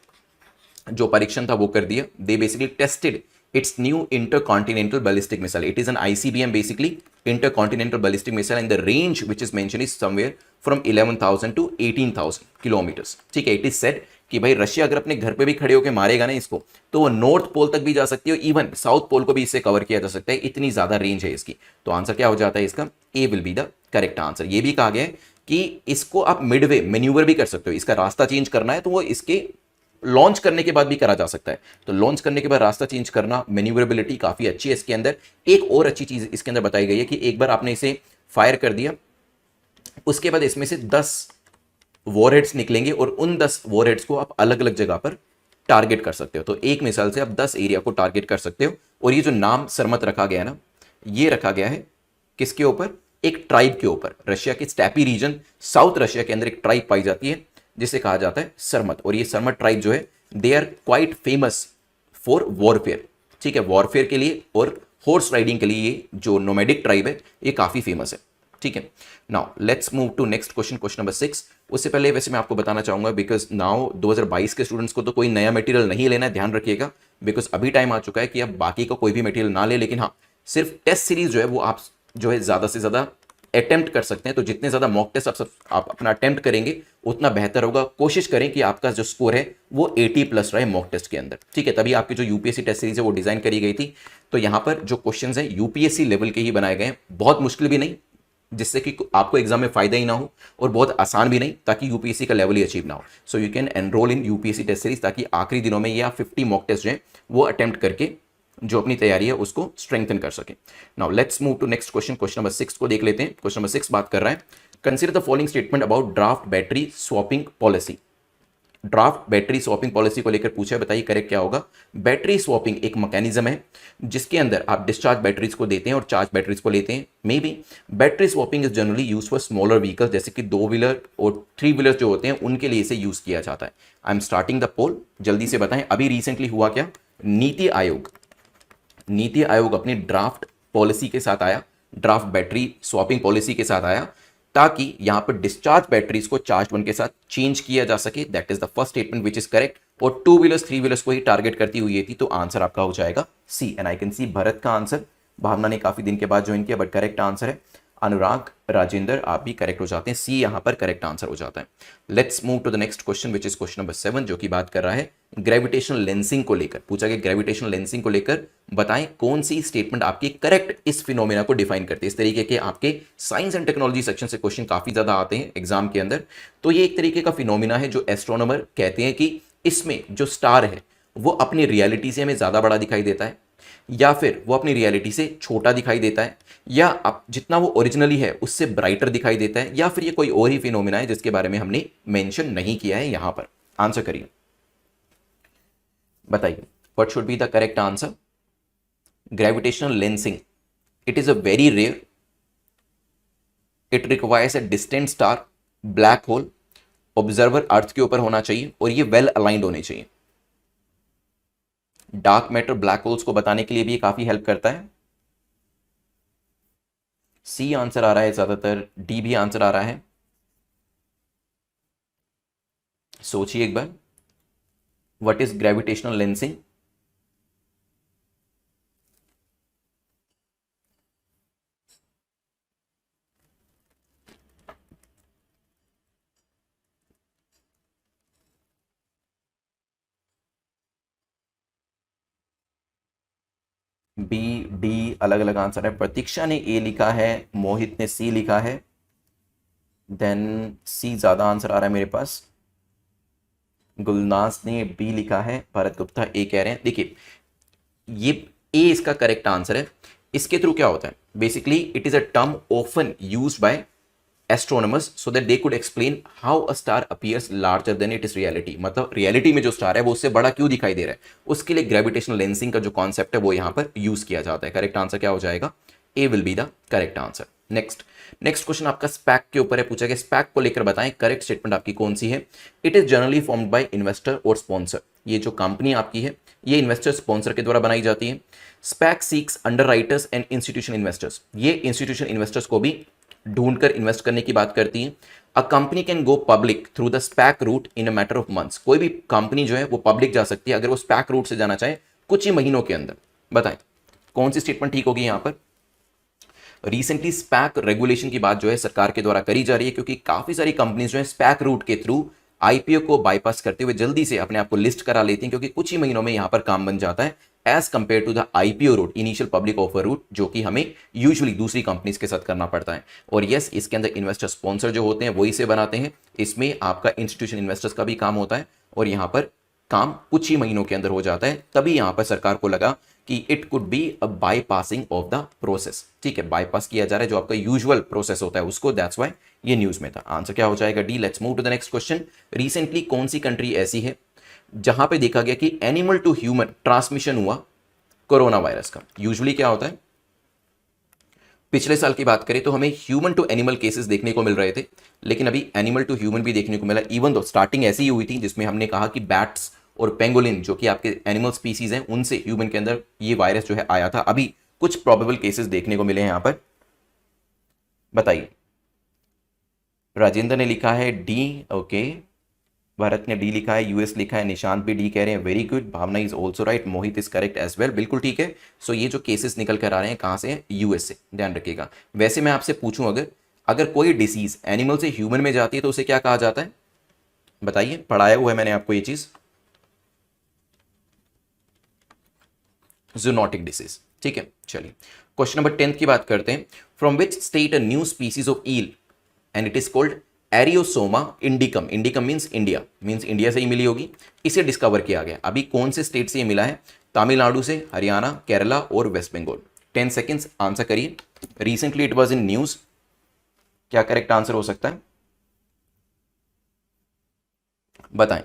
जो परीक्षण था वो कर दिया। They basically tested its new intercontinental ballistic missile. It is an ICBM basically intercontinental ballistic missile in the range which is mention is somewhere from 11,000 to 18,000 kilometres. ठीक है, इट इज सेड कि भाई रशिया अगर अपने घर पे भी खड़े होकर मारेगा ना इसको, तो वो नॉर्थ पोल तक भी जा सकती है, इवन साउथ पोल को भी इससे कवर किया जा सकता है, इतनी ज्यादा रेंज है इसकी। तो आंसर क्या हो जाता है इसका? A will be the correct answer. ये भी कहा गया है कि इसको आप मिडवे मैन्यूवर भी कर सकते हो, इसका रास्ता चेंज करना है तो वो इसके लॉन्च करने के बाद भी करा जा सकता है। तो लॉन्च करने के बाद रास्ता चेंज करना, मैन्यूवरेबिलिटी काफी अच्छी है इसके अंदर। एक और अच्छी चीज इसके अंदर बताई गई है कि एक बार आपने इसे फायर कर दिया, उसके बाद इसमें से 10 वॉरहेड्स निकलेंगे और उन 10 वॉरहेड्स को आप अलग अलग जगह पर टारगेट कर सकते हो। तो एक मिसाइल से आप 10 एरिया को टारगेट कर सकते हो। और ये जो नाम सरमत रखा गया है ना, ये रखा गया है किसके ऊपर? एक ट्राइब के ऊपर। रशिया के स्टेपी रीजन साउथ रशिया के अंदर एक ट्राइब पाई जाती है जिसे कहा जाता है सरमत। और ये सरमत ट्राइब जो है, they are quite famous for warfare. ठीक है, वॉरफेयर के लिए और हॉर्स राइडिंग के लिए ये जो नोमैडिक ट्राइब है ये काफी फेमस है। ठीक है, now let's move to next question, question number 6। उससे पहले वैसे मैं आपको बताना चाहूंगा, बिकॉज नाउ 2022 के स्टूडेंट्स को तो कोई नया मटेरियल नहीं लेना है, ध्यान रखिएगा, बिकॉज अभी टाइम आ चुका है कि अब बाकी का कोई भी मटेरियल ना ले। लेकिन हाँ, सिर्फ टेस्ट सीरीज जो है वो आप जो है ज्यादा से ज्यादा अटेम्प्ट कर सकते हैं। तो जितने ज्यादा मॉक टेस्ट आप अपना अटेम्प्ट करेंगे उतना बेहतर होगा। कोशिश करें कि आपका जो स्कोर है वो 80+ रहे मॉक टेस्ट के अंदर। ठीक है, तभी आपकी जो यूपीएससी टेस्ट सीरीज है वो डिजाइन करी गई थी। तो यहां पर जो क्वेश्चंस हैं यूपीएससी लेवल के ही बनाए गए हैं, बहुत मुश्किल भी नहीं जिससे कि आपको एग्जाम में फायदा ही ना हो, और बहुत आसान भी नहीं ताकि यूपीएससी का लेवल ही अचीव ना हो। So you can enrol in UPSC test series, ताकि आखिरी दिनों में ये आप 50 मॉक टेस्ट जो है वो अटेम्प्ट करके जो अपनी तैयारी है उसको स्ट्रेंथन कर सके। Now let's move to next question, question number 6 को देख लेते हैं। क्वेश्चन नंबर 6 बात कर रहा है, consider the following statement about draft battery swapping policy. Draft battery swapping policy को लेकर पूछा है, बताइए करेक्ट क्या होगा। बैटरी स्वैपिंग एक मैकेनिज्म है जिसके अंदर आप डिस्चार्ज बैटरीज को देते हैं और चार्ज बैटरीज को लेते हैं। May be battery swapping is generally use for smaller vehicles, जैसे कि 2 व्हीलर और 3 व्हीलर जो होते हैं उनके लिए इसे यूज किया जाता है। आई एम स्टार्टिंग द पोल, जल्दी से बताएं अभी रिसेंटली हुआ क्या। नीति आयोग अपनी ड्राफ्ट पॉलिसी के साथ आया, ड्राफ्ट बैटरी स्वैपिंग पॉलिसी के साथ आया, ताकि यहां पर डिस्चार्ज बैटरीज को चार्ज वन के साथ चेंज किया जा सके। That is the first statement which is correct. और 2 व्हीलर्स 3 व्हीलर्स को ही टारगेट करती हुई थी, तो आंसर आपका हो जाएगा C. And I can see Bharat का आंसर, भावना ने काफी दिन के बाद ज्वाइन किया, बट करेक्ट आंसर है। अनुराग, राजेंद्र, आप भी करेक्ट हो जाते हैं, सी यहां पर करेक्ट आंसर हो जाता है। Let's move to the next question which is question number 7, जो कि बात कर रहा है ग्रेविटेशनल लेंसिंग को लेकर। पूछा गया ग्रेविटेशनल लेंसिंग को लेकर बताएं कौन सी स्टेटमेंट आपकी करेक्ट इस फिनोमेना को डिफाइन करती है। इस तरीके के आपके साइंस एंड टेक्नोलॉजी सेक्शन से क्वेश्चन काफी ज्यादा आते हैं एग्जाम के अंदर। तो ये एक तरीके का फिनोमेना है जो एस्ट्रोनॉमर कहते हैं कि इसमें जो स्टार है वो अपनी रियलिटी से हमें ज्यादा बड़ा दिखाई देता है, या फिर वो अपनी रियलिटी से छोटा दिखाई देता है, या अब जितना वो ओरिजिनली है उससे ब्राइटर दिखाई देता है, या फिर ये कोई और ही फिनोमेना है जिसके बारे में हमने मेंशन नहीं किया है यहां पर। आंसर करिए, बताइए what should be the correct answer. Gravitational lensing, it is a very rare, it requires a distant star, black hole, observer Earth के ऊपर होना चाहिए और ये वेल अलाइंड होने चाहिए। डार्क मैटर ब्लैक होल्स को बताने के लिए भी ये काफी हेल्प करता है। सी आंसर आ रहा है ज्यादातर, डी भी आंसर आ रहा है। सोचिए एक बार, what is gravitational lensing. B D अलग अलग आंसर है। प्रतीक्षा ने ए लिखा है, मोहित ने सी लिखा है, देन सी ज्यादा आंसर आ रहा है मेरे पास। गुलनाज ने बी लिखा है, भरत गुप्ता ए कह रहे हैं। देखिए ये ए इसका करेक्ट आंसर है। इसके थ्रू क्या होता है, basically it is a term often used by astronomers so that they could explain how a star appears larger than it is reality. मतलब रियलिटी में जो स्टार है वो उससे बड़ा क्यों दिखाई दे रहा है, उसके लिए ग्रेविटेशनल लेंसिंग का जो कॉन्सेप्ट है वो यहां पर यूज किया जाता है। करेक्ट आंसर क्या हो जाएगा, A will be the correct answer. Next question आपका स्पैक के ऊपर है। पूछा गया स्पैक को लेकर बताएं करेक्ट स्टेटमेंट आपकी कौन सी है। It is generally formed by investor और स्पॉन्सर। ये जो कंपनी आपकी है ये इन्वेस्टर स्पॉन्सर के द्वारा बनाई जाती है। SPAC seeks underwriters and institution investors. ये इंस्टीट्यूशन इन्वेस्टर्स को भी ढूंढकर इन्वेस्ट करने की बात करती है। A company can go public through the SPAC route in a matter of months. कोई भी कंपनी जो है वो पब्लिक जा सकती है अगर वो स्पैक रूट से जाना चाहे कुछ ही महीनों के अंदर। बताएं कौन सी स्टेटमेंट ठीक होगी यहां पर। रिसेंटली स्पैक रेगुलेशन की बात जो है सरकार के द्वारा करी जा रही है, क्योंकि काफी सारी कंपनीज जो है स्पैक रूट के थ्रू आईपीओ को बाईपास करते हुए जल्दी से अपने आप को लिस्ट करा लेती हैं, क्योंकि कुछ ही महीनों में यहां पर काम बन जाता है as compared to the IPO route, initial public offer route, जो कि हमें यूजुअली दूसरी कंपनीज के साथ करना पड़ता है। और यस, इसके अंदर इन्वेस्टर स्पॉन्सर जो होते हैं वही से बनाते हैं। इसमें आपका इंस्टीट्यूशन इन्वेस्टर्स का भी काम होता है और यहां पर काम कुछ ही महीनों के अंदर हो जाता है। तभी यहां पर सरकार को लगा कि it could be a bypassing of the process. ठीक है, बाईपास किया जा रहा है जो आपका यूजुअल प्रोसेस होता है उसको, दैट्स व्हाई ये न्यूज में था। आंसर क्या हो जाएगा, D. Let's move to the next question. Recently कौन सी कंट्री ऐसी है जहां पे देखा गया कि एनिमल टू ह्यूमन ट्रांसमिशन हुआ कोरोना वायरस का। यूजुअली क्या होता है, पिछले साल की बात करें तो हमें ह्यूमन टू एनिमल केसेस देखने को मिल रहे थे, लेकिन अभी एनिमल टू ह्यूमन भी देखने को मिला। इवन दो स्टार्टिंग ऐसी ही हुई थी जिसमें हमने कहा कि बैट्स और पेंगोलिन जो कि आपके एनिमल स्पीसीज हैं उनसे ह्यूमन के अंदर ये वायरस जो है आया था। अभी कुछ प्रोबेबल केसेस देखने को मिले हैं यहां पर। बताइए, राजेंद्र ने लिखा है डी, ओके। भारत ने डी लिखा है, यूएस लिखा है, निशांत भी डी कह रहे हैं, very good. Bhavna is also right, Mohit is correct as well, बिल्कुल ठीक है। सो ये जो केसेस निकल कर आ रहे हैं कहां से हैं, यूएस से, ध्यान रखिएगा। वैसे मैं आपसे पूछूं अगर अगर कोई डिसीज एनिमल से ह्यूमन में जाती है तो उसे क्या कहा जाता है, बताइए। पढ़ाया हुआ है मैंने आपको ये चीज, जूनोटिक डिसीज। ठीक है, चलिए क्वेश्चन नंबर 10 की बात करते हैं। From which state a new species of eel and it is called Ariosoma indicum. Indicum means India, means India से ही मिली होगी। इसे डिस्कवर किया गया, अभी कौन से स्टेट से ये मिला है, तमिलनाडु से, हरियाणा, केरला और वेस्ट बंगाल। 10 सेकेंड्स, आंसर करिए। Recently it was in news, क्या करेक्ट आंसर हो सकता है, बताएं।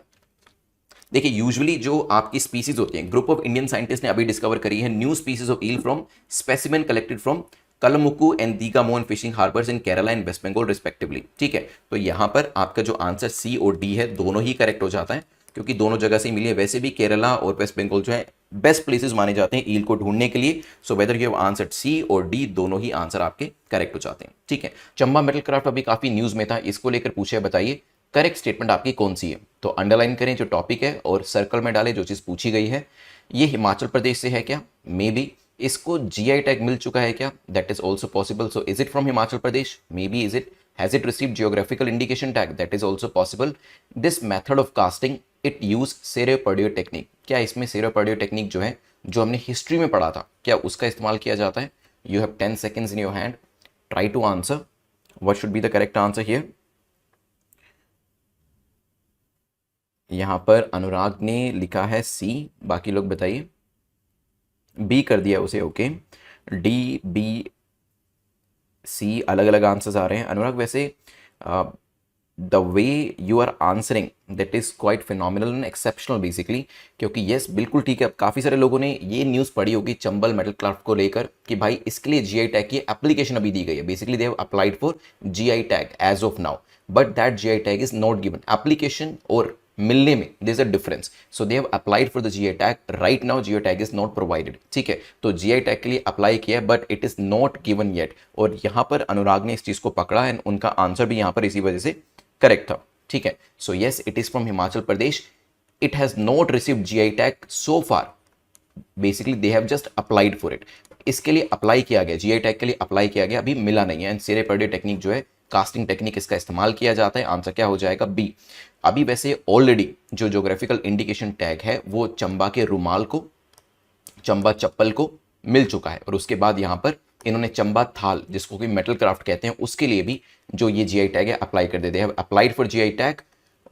देखिए यूजुअली जो आपकी स्पीसीज होती हैं, ग्रुप ऑफ इंडियन साइंटिस्ट ने अभी डिस्कवर करी है new species of eel from specimen collected from Kalamukku and Dighamohana fishing harbours in Kerala and West Bengal respectively. ठीक है, तो यहां पर आपका जो आंसर सी और डी है दोनों ही करेक्ट हो जाता है, क्योंकि दोनों जगह से मिली है। वैसे भी केरला और वेस्ट बंगाल जो है बेस्ट प्लेसेस माने जाते हैं ईल को ढूंढने के लिए। So whether you have answer C और डी, दोनों ही आंसर आपके करेक्ट हो जाते हैं। ठीक है, चंबा मेटल क्राफ्ट अभी काफी न्यूज में था, इसको लेकर पूछे, बताइए करेक्ट स्टेटमेंट आपकी कौन सी है। तो अंडरलाइन करें जो टॉपिक है और सर्कल में डालें जो चीज़ पूछी गई है। ये हिमाचल प्रदेश से है क्या? Maybe. इसको जीआई टैग मिल चुका है क्या? That is also possible. So is it from Himachal Pradesh? Maybe. Is it? Has it received geographical indication tag? That is also possible. This method of casting it use cire perdue technique. क्या इसमें सेरेपर्डियो technique जो है, जो हमने history में पढ़ा था, क्या उसका इस्तेमाल किया जाता है? You have 10 seconds in your hand, try to answer what should be the correct answer here. यहां पर अनुराग ने लिखा है सी, बाकी लोग बताइए। बी कर दिया उसे, ओके। डी, बी, सी, अलग अलग आंसर्स आ रहे हैं। अनुराग वैसे the way you are answering that is quite phenomenal and exceptional basically, क्योंकि यस बिल्कुल ठीक है। काफ़ी सारे लोगों ने ये न्यूज़ पढ़ी होगी चंबल मेटल क्राफ्ट को लेकर कि भाई इसके लिए जीआई टैग की एप्लीकेशन अभी दी गई है। Basically they have applied for GI tag as of now, but that GI tag is not given. Application और मिलने में there is a difference. So they have applied for the GI tag, right now GI tag is not provided. ठीक है, तो GI tag के लिए apply किया है but it is not given yet. और यहाँ पर अनुराग ने इस चीज़ को पकड़ा एंड उनका आंसर भी यहाँ पर इसी वजह से करेक्ट था। ठीक है, so yes it is from Himachal Pradesh. It has not received GI tag so far, basically they have just applied for it. इसके लिए अप्लाई किया गया, जीआई टैग के लिए अप्लाई किया गया, अभी मिला नहीं है। एंड सेरेपर्डियो टेक्निक जो है, कास्टिंग टेक्निक, इसका इस्तेमाल किया जाता है। आंसर क्या हो जाएगा? बी। अभी वैसे ऑलरेडी जो ज्योग्राफिकल इंडिकेशन टैग है वो चंबा के रुमाल को, चंबा चप्पल को मिल चुका है। और उसके बाद यहाँ पर इन्होंने चंबा थाल, जिसको कि मेटल क्राफ्ट कहते हैं, उसके लिए भी जो ये जीआई टैग है अप्लाई कर देते हैं। Applied for GI tag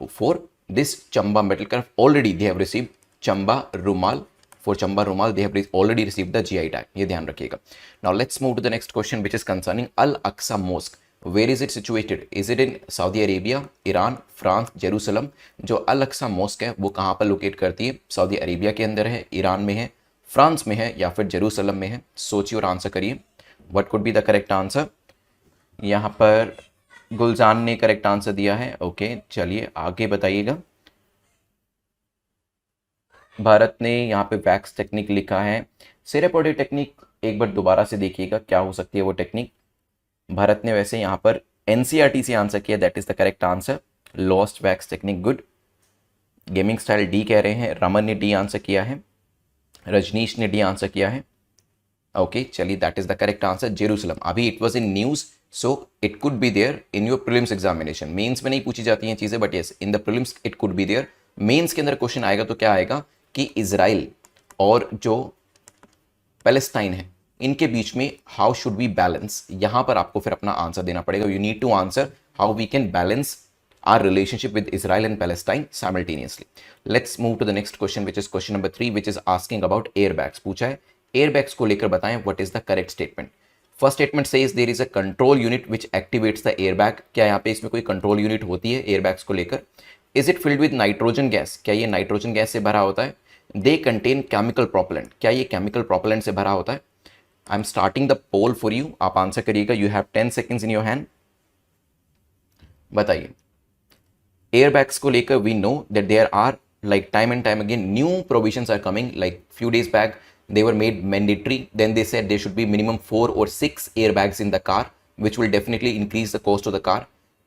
for this Chamba metal craft. Already they have received Chamba Rumal, for Chamba Rumal they have already received the GI tag, ये ध्यान रखिएगा। Now let's move to the next question which is concerning Al Aqsa mosque. Where is it situated? Is it in Saudi Arabia, Iran, France, Jerusalem? जो Al Aqsa mask है वो कहाँ पर locate करती है? सऊदी अरेबिया के अंदर है, ईरान में है, फ्रांस में है, या फिर जेरूसलम में है? सोचिए और आंसर करिए। What could be the correct answer? यहाँ पर गुलजान ने करेक्ट आंसर दिया है, ओके। चलिए आगे बताइएगा। भारत ने यहाँ पे वैक्स टेक्निक लिखा है। सेरेपोडियो टेक्निक एक बार दोबारा से देखिएगा क्या हो सकती है वो टेक्निक। भारत ने वैसे यहाँ पर एनसीईआरटी से आंसर किया, that is the correct answer. Lost wax technique, good. Gaming style D कह रहे हैं, रमन ने डी आंसर किया है, रजनीश ने डी आंसर किया है, ओके। चलिए that is the correct answer, Jerusalem. अभी it was in news, so it could be there in your prelims examination. Mains में नहीं पूछी जाती हैं चीजें, but yes in the prelims it could be there. Mains के अंदर क्वेश्चन आएगा तो क्या आएगा कि इजराइल और जो पैलेस्टाइन है इनके बीच में हाउ शुड वी बैलेंस, यहां पर आपको फिर अपना आंसर देना पड़ेगा। You need to answer how we can balance our relationship with Israel and Palestine simultaneously. Let's move to the next question, which is question number 3, which is asking about airbags. पूछा है airbags को लेकर बताएं what is the correct statement. First statement says there is a control unit which activates the airbag. क्या यहाँ पे इसमें कोई control unit होती है airbags को लेकर? Is it filled with nitrogen gas? क्या ये nitrogen gas से भरा होता है? They contain chemical propellant. क्या ये chemical propellant से भरा होता है? I'm starting the poll for you. आप आंसर करिएगा. You have 10 seconds in your hand. बताइए. Airbags को लेकर we know that there are like time and time again new provisions are coming. Like few days back they were made mandatory. Then they said there should be minimum 4 or 6 airbags in the car, which will definitely increase the cost of the car.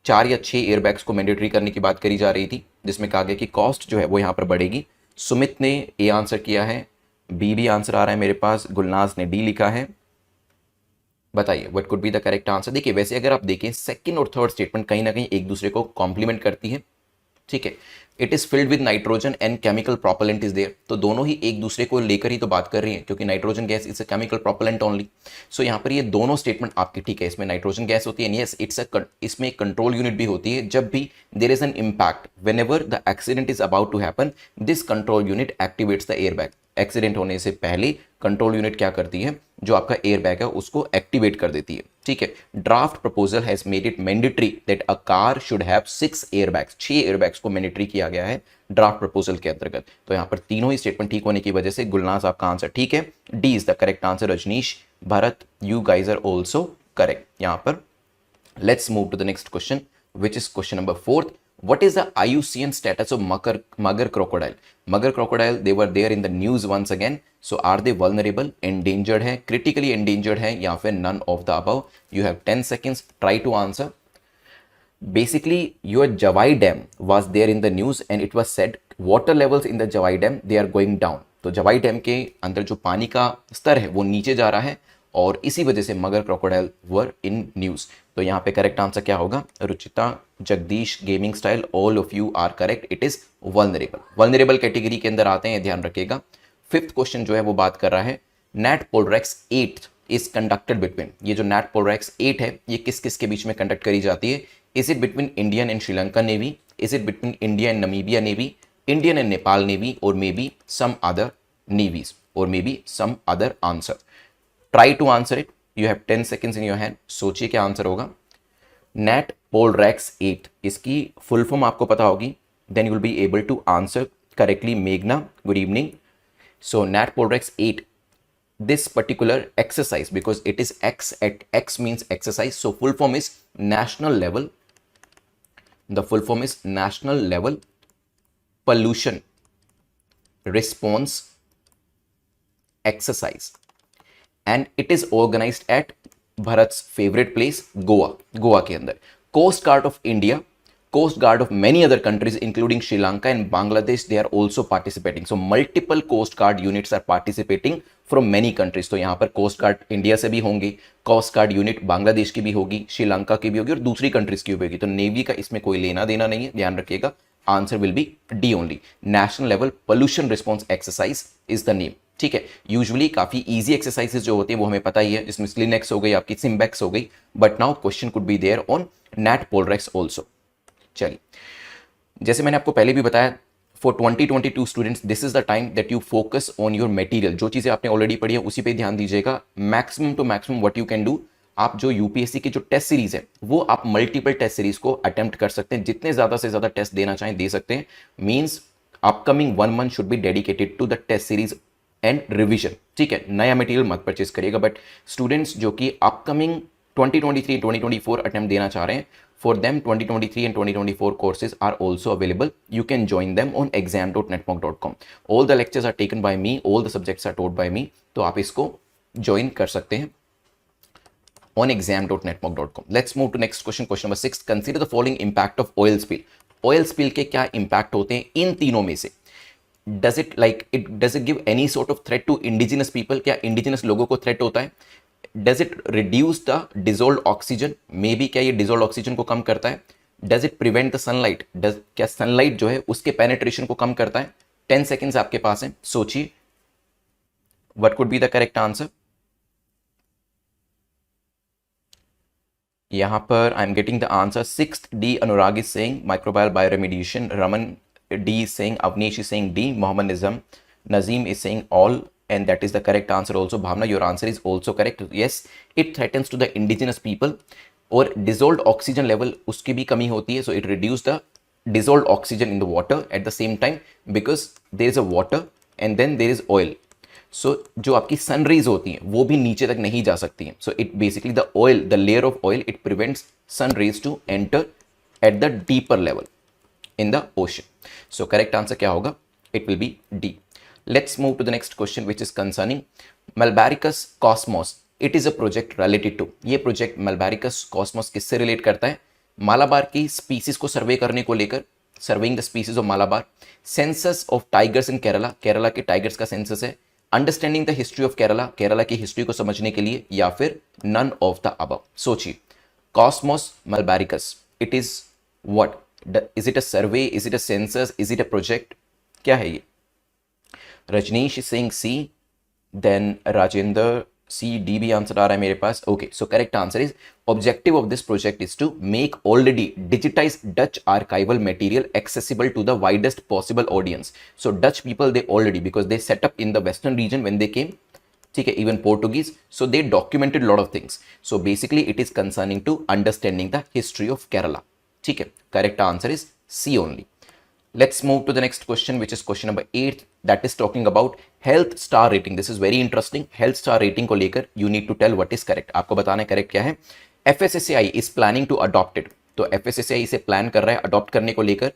4 या 6 airbags को mandatory करने की बात करी जा रही थी, जिसमें कहा गया कि कॉस्ट जो है वो यहाँ पर बढ़ेगी। सुमित ने ए आंसर किया है, बी भी आंसर आ रहा है मेरे पास, गुलनाज ने डी लिखा है। बताइए what could be the correct answer. देखिए वैसे अगर आप देखें सेकंड और थर्ड स्टेटमेंट कहीं ना कहीं एक दूसरे को कॉम्प्लीमेंट करती है, ठीक है। It is filled with nitrogen and chemical propellant is there, तो दोनों ही एक दूसरे को लेकर ही तो बात कर रही हैं, क्योंकि nitrogen gas is a chemical propellant only. So यहाँ पर ये दोनों स्टेटमेंट आपकी ठीक है। इसमें नाइट्रोजन गैस होती है, यस इट्स अ, इसमें एक कंट्रोल यूनिट भी होती है। जब भी there is an impact, whenever the accident is about to happen, this control unit activates the airbag. Accident होने से पहले कंट्रोल यूनिट क्या करती है, जो आपका एयर बैग है उसको एक्टिवेट कर देती है, ठीक है। Draft proposal has made it mandatory that a car should have 6 air bags, 6 air bags को मैंडेटरी किया गया है ड्राफ्ट प्रपोजल के अंतर्गत। तो यहाँ पर तीनों ही स्टेटमेंट ठीक होने की वजह से गुलनाज आपका आंसर ठीक है, D is the correct answer. Rajneesh, Bharat, you guys are also correct यहाँ पर। Let's move to the next question, which is question number 4th. What is the IUCN status of mugger crocodile? Mugger crocodile, they were there in the news once again. So are they vulnerable, endangered है, critically endangered है, या फिर none of the above? You have 10 seconds. Try to answer. Basically, your Javai Dam was there in the news and it was said water levels in the Javai Dam, they are going down. तो जवाई dam के अंदर जो पानी का स्तर है वो नीचे जा रहा है और इसी वजह से मगर क्रोकोडाइल वर इन न्यूज़। तो यहाँ पे करेक्ट आंसर क्या होगा? Ruchita, Jagdish, gaming style, all of you are correct. It is vulnerable. Vulnerable category के अंदर आते हैं, ध्यान रखिएगा। 5th क्वेश्चन जो है वो बात कर रहा है नेट पोलरैक्स 8 इज कंडक्टेड बिटवीन। ये जो नेट पोलरैक्स 8 है ये किस किस के बीच में कंडक्ट करी जाती है? Is it between Indian and Sri Lanka navy? Is it between India and Namibia navy? Indian and Nepal navy? और maybe some other navies? और maybe some other answer? Try to answer it. You have 10 seconds in your hand. सोचिए क्या answer होगा। Net पोलरैक्स 8, इसकी full form आपको पता होगी, then you will be able to answer correctly. मेघना, good evening. So NATPOLREX 8, this particular exercise, because it is X, at X means exercise, so full form is national level, the full form is national level pollution response exercise, and it is organized at Bharat's favorite place, Goa. Goa के अंदर coast guard of India, coast guard of many other countries including Sri Lanka and Bangladesh, they are also participating. So multiple coast guard units are participating from many countries. तो यहाँ पर coast guard India से भी होंगे, coast guard unit Bangladesh की भी होगी, श्रीलंका की भी होगी और दूसरी कंट्रीज की भी होगी। तो नेवी का इसमें कोई लेना देना नहीं है, ध्यान रखिएगा। Answer will B D only. National level pollution response exercise is the name, ठीक है। यूजुअली काफी इजी एक्सरसाइजेस जो होते हैं वो हमें पता ही है, जिसमें स्लिनेक्स हो गई, आपकी सिम्बेक्स हो गई, but now question could be there on NATPOLREX also. चलिए, जैसे मैंने आपको पहले भी बताया, for 2022 students this is the time that you focus on your material. जो चीज़ें आपने ऑलरेडी पढ़ी है उसी पे ध्यान दीजिएगा। Maximum to maximum what you can do, आप जो यूपीएससी की जो टेस्ट सीरीज है वो आप मल्टीपल टेस्ट सीरीज को अटेम्प्ट कर सकते हैं, जितने ज़्यादा से ज़्यादा टेस्ट देना चाहें दे सकते हैं। Means upcoming 1 month should be dedicated to the test series and revision, ठीक है। नया मटेरियल मत परचेज करिएगा, बट स्टूडेंट्स जो कि अपकमिंग 2023 2024 अटेम्प्ट देना चाह रहे हैं, for them 2023 and 2024 courses are also available. You can join them on exam.netmonk.com. all the lectures are taken by me, all the subjects are taught by me, तो आप इसको join कर सकते हैं on exam.netmonk.com. let's move to next question, question number 6. consider the following impact of oil spill. oil spill के क्या impact होते हैं इन तीनों में से? does it give any sort of threat to indigenous people? क्या indigenous लोगों को threat होता है? Does it reduce the dissolved oxygen? Maybe क्या ये dissolved oxygen को कम करता है? Does it prevent the sunlight? क्या sunlight जो है उसके penetration को कम करता है? 10 seconds आपके पास है, सोचिए। What could be the correct answer? यहाँ पर I am getting the answer 6th D. Anurag is saying microbial bioremediation. Raman D is saying, Avnish is saying D. Mohammed Nizam, Nazim is saying all. And that is the correct answer also. Bhavna, your answer is also correct. Yes, it threatens to the indigenous people. और dissolved oxygen level उसकी भी कमी होती है, so it reduce the dissolved oxygen in the water at the same time, because there is a water and then there is oil. So जो आपकी sun rays होती हैं वो भी नीचे तक नहीं जा सकती हैं. So it basically the oil, the layer of oil, it prevents sun rays to enter at the deeper level in the ocean. So correct answer क्या होगा? It will be D. Let's move to the next question, which is concerning Malbaricus cosmos. It is a project related to, ये project Malbaricus cosmos किससे relate करता है? मालाबार की species को सर्वे करने को लेकर, surveying the species of Malabar, census of tigers इन केरला, केरला के टाइगर्स का सेंसस है, understanding the history of Kerala, Kerala की हिस्ट्री को समझने के लिए, या फिर नन ऑफ द अबव। सोचिए, Cosmos Malbaricus, it is what? Is it a survey? Is it a census? Is it a project? क्या है ये? Rajneesh is saying C, then Rajendra C, D भी आंसर आ रहा है मेरे पास। Okay, so correct answer is objective of this project is to make already digitized Dutch archival material accessible to the widest possible audience. So Dutch people, they already, because they set up in the western region when they came, ठीक है, even Portuguese, so they documented lot of things, so basically it is concerning to understanding the history of Kerala. ठीक है, correct answer is C only. Let's move to the next question, which is question number 8, that is talking about health star rating. This is very interesting. Health star rating को लेकर you need to tell what is correct. आपको बताना है correct क्या है। FSSAI is planning to adopt it. तो FSSAI इसे plan कर रहा है adopt करने को लेकर।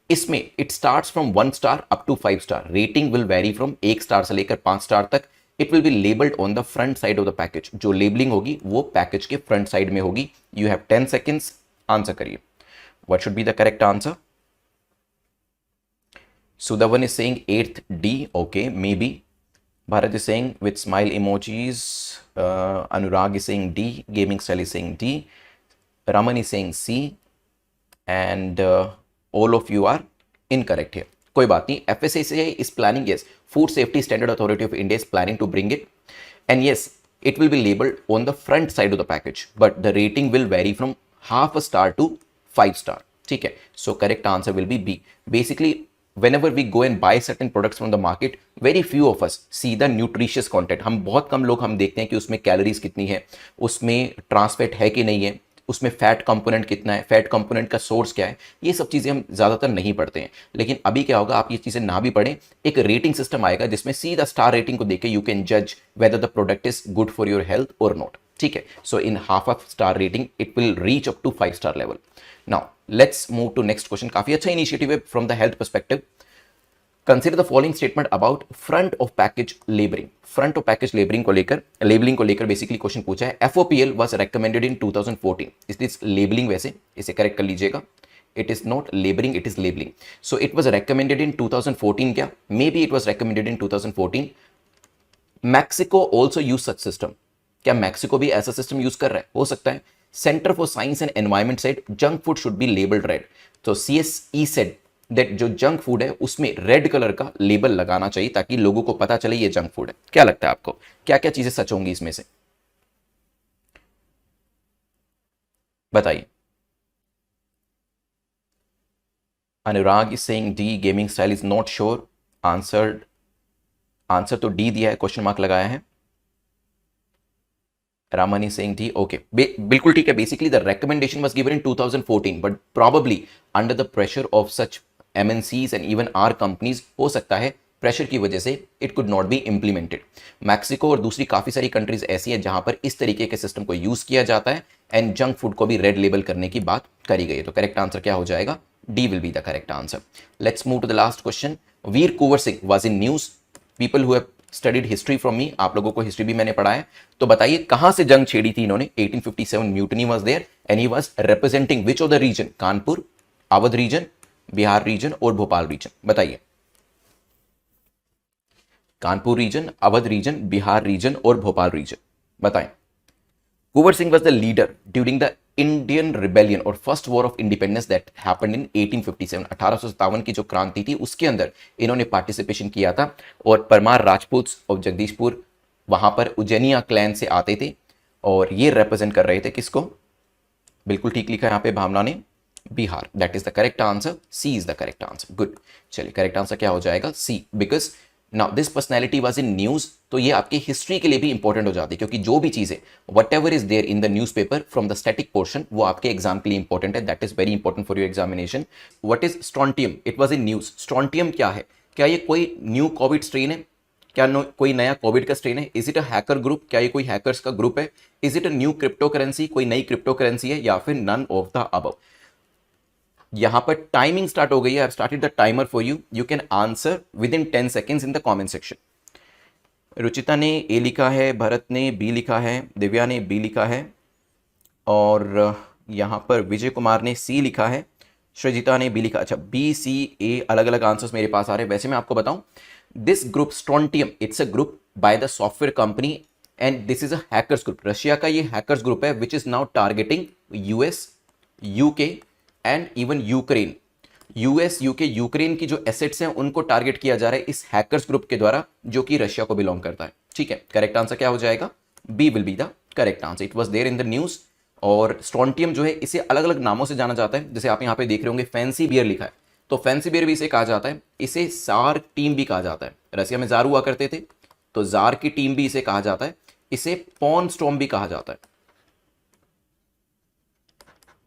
इसमें it starts from 1 star up to 5 star. Rating will vary from 1 star से लेकर 5 star तक। It will be labeled on the front side of the package. जो labeling होगी वो package के front side में होगी। You have 10 seconds. Answer करिए। What should be the correct answer? Sudavan is saying 8th D. Okay, maybe. Bharat is saying with smile emojis. Anurag is saying D. Gaming style is saying D. Raman is saying C. And all of you are incorrect here. कोई बात नहीं. FSSAI is planning, yes. Food Safety Standard Authority of India is planning to bring it. And yes, it will be labeled on the front side of the package. But the rating will vary from half a star to 5 star. ठीक है. So correct answer will be B. Basically, whenever we go and buy certain products from the market, very few of us see the nutritious content. हम बहुत कम लोग हम देखते हैं कि उसमें कैलोरीज कितनी है, उसमें ट्रांस फैट है कि नहीं है, उसमें फैट कंपोनेंट कितना है, फैट कंपोनेंट का सोर्स क्या है, ये सब चीज़ें हम ज़्यादातर नहीं पढ़ते हैं। लेकिन अभी क्या होगा, आप ये चीज़ें ना भी पढ़ें, एक रेटिंग सिस्टम आएगा जिसमें सीधा स्टार रेटिंग को देके यू कैन जज whether the product is good for your health और नॉट। ठीक है, so in half of star rating it will reach up to 5 star level. Now let's move to next question. काफी अच्छा initiative है from the health perspective. Consider the following statement about front of package labelling. Front of package labelling को लेकर basically question पूछा है। FOPL was recommended in 2014। इसलिए labelling, वैसे इसे करेक्ट कर लीजिएगा, it is not labelling, it is labelling. So it was recommended in 2014। क्या? Maybe it was recommended in 2014। Mexico also use such system. क्या Mexico भी ऐसा सिस्टम यूज कर रहा है? हो सकता है। Centre for science and environment said junk food should be labelled red. तो CSE सेड दैट जो जंक फूड है उसमें रेड कलर का लेबल लगाना चाहिए ताकि लोगों को पता चले ये जंक फूड है। क्या लगता है आपको, क्या क्या चीजें सच होंगी इसमें से? बताइए। Anurag is saying D, gaming style is not sure. Answer तो डी दिया है, क्वेश्चन मार्क लगाया है। Raman is saying D. Okay, बिल्कुल ठीक है। Basically, the recommendation was given in 2014, but probably under the pressure of such MNCs and even our companies, हो सकता है प्रेशर की वजह से it could not be implemented. Mexico और दूसरी काफ़ी सारी कंट्रीज ऐसी हैं जहां पर इस तरीके के सिस्टम को यूज़ किया जाता है एंड जंक फूड को भी रेड लेबल करने की बात करी गई है। तो करेक्ट आंसर क्या हो जाएगा? D will be the correct answer. Let's move to the last question. Veer Kunwar Singh was in news. People who have studied history from me, आप लोगों को हिस्ट्री भी मैंने पढ़ा है, तो बताइए कहां से जंग छेड़ी थी इन्होंने? 1857 mutiny was there and he was representing which of the region? Kanpur, Awadh region, Bihar region और भोपाल रीजन। बताइए। Kanpur region, Awadh region, Bihar region और भोपाल रीजन। बताएं। Kunwar Singh was the leader during the Indian rebellion और first war of independence that happened in 1857। 1857 की जो क्रांति थी उसके अंदर इन्होंने पार्टिसिपेशन किया था और परमार राजपूत ऑफ जगदीशपुर वहां पर उज्जैनिया क्लैन से आते थे और ये रिप्रेजेंट कर रहे थे किसको? बिल्कुल ठीक लिखा है यहाँ पे भावना ने, Bihar. That is the correct answer. C is the correct answer. Good. चलिए, करेक्ट आंसर क्या हो जाएगा? C, because now this personality was in news. तो ये आपकी हिस्ट्री के लिए भी इंपॉर्टेंट हो जाती है क्योंकि जो भी चीज़ है whatever is there in the newspaper from the static portion वो आपके एग्जाम के लिए इंपॉर्टेंट है। That is very important for your examination. What is strontium? It was in news. Strontium क्या है? क्या ये कोई न्यू कोविड स्ट्रेन है? क्या कोई नया कोविड का स्ट्रेन है? Is it a hacker group? क्या ये कोई हैकर्स का ग्रुप है? Is it a new crypto currency? कोई नई क्रिप्टो करेंसी है या फिर नन ऑफ द अबव? यहां पर टाइमिंग स्टार्ट हो गई है। I have started the timer for you. You can answer with in 10 seconds in the comment section. Ruchita ने ए लिखा है, भरत ने बी लिखा है, दिव्या ने बी लिखा है और यहाँ पर विजय कुमार ने सी लिखा है, श्रजिता ने बी लिखा। अच्छा, बी सी ए अलग अलग आंसर्स मेरे पास आ रहे हैं। वैसे मैं आपको बताऊं, this group strontium it's a group by the software company and this is a hackers group. Russia का ये हैकर्स ग्रुप है which is now targeting US, UK and even Ukraine. US, UK, Ukraine की जो assets हैं उनको target किया जा रहा है इस हैकर्स ग्रुप के द्वारा जो कि रशिया को बिलोंग करता है। ठीक है, करेक्ट आंसर क्या हो जाएगा? B will be the correct answer. It was there in the news. और स्ट्रॉन्टियम जो है इसे अलग अलग नामों से जाना जाता है। जैसे आप यहाँ पे देख रहे होंगे फैंसी बियर लिखा है, तो फैंसी बियर भी इसे कहा जाता है। इसे सार टीम भी कहा जाता है। रशिया में जार हुआ करते थे, तो जार की टीम भी इसे कहा जाता है, इसे पॉन स्टॉर्म भी कहा जाता है।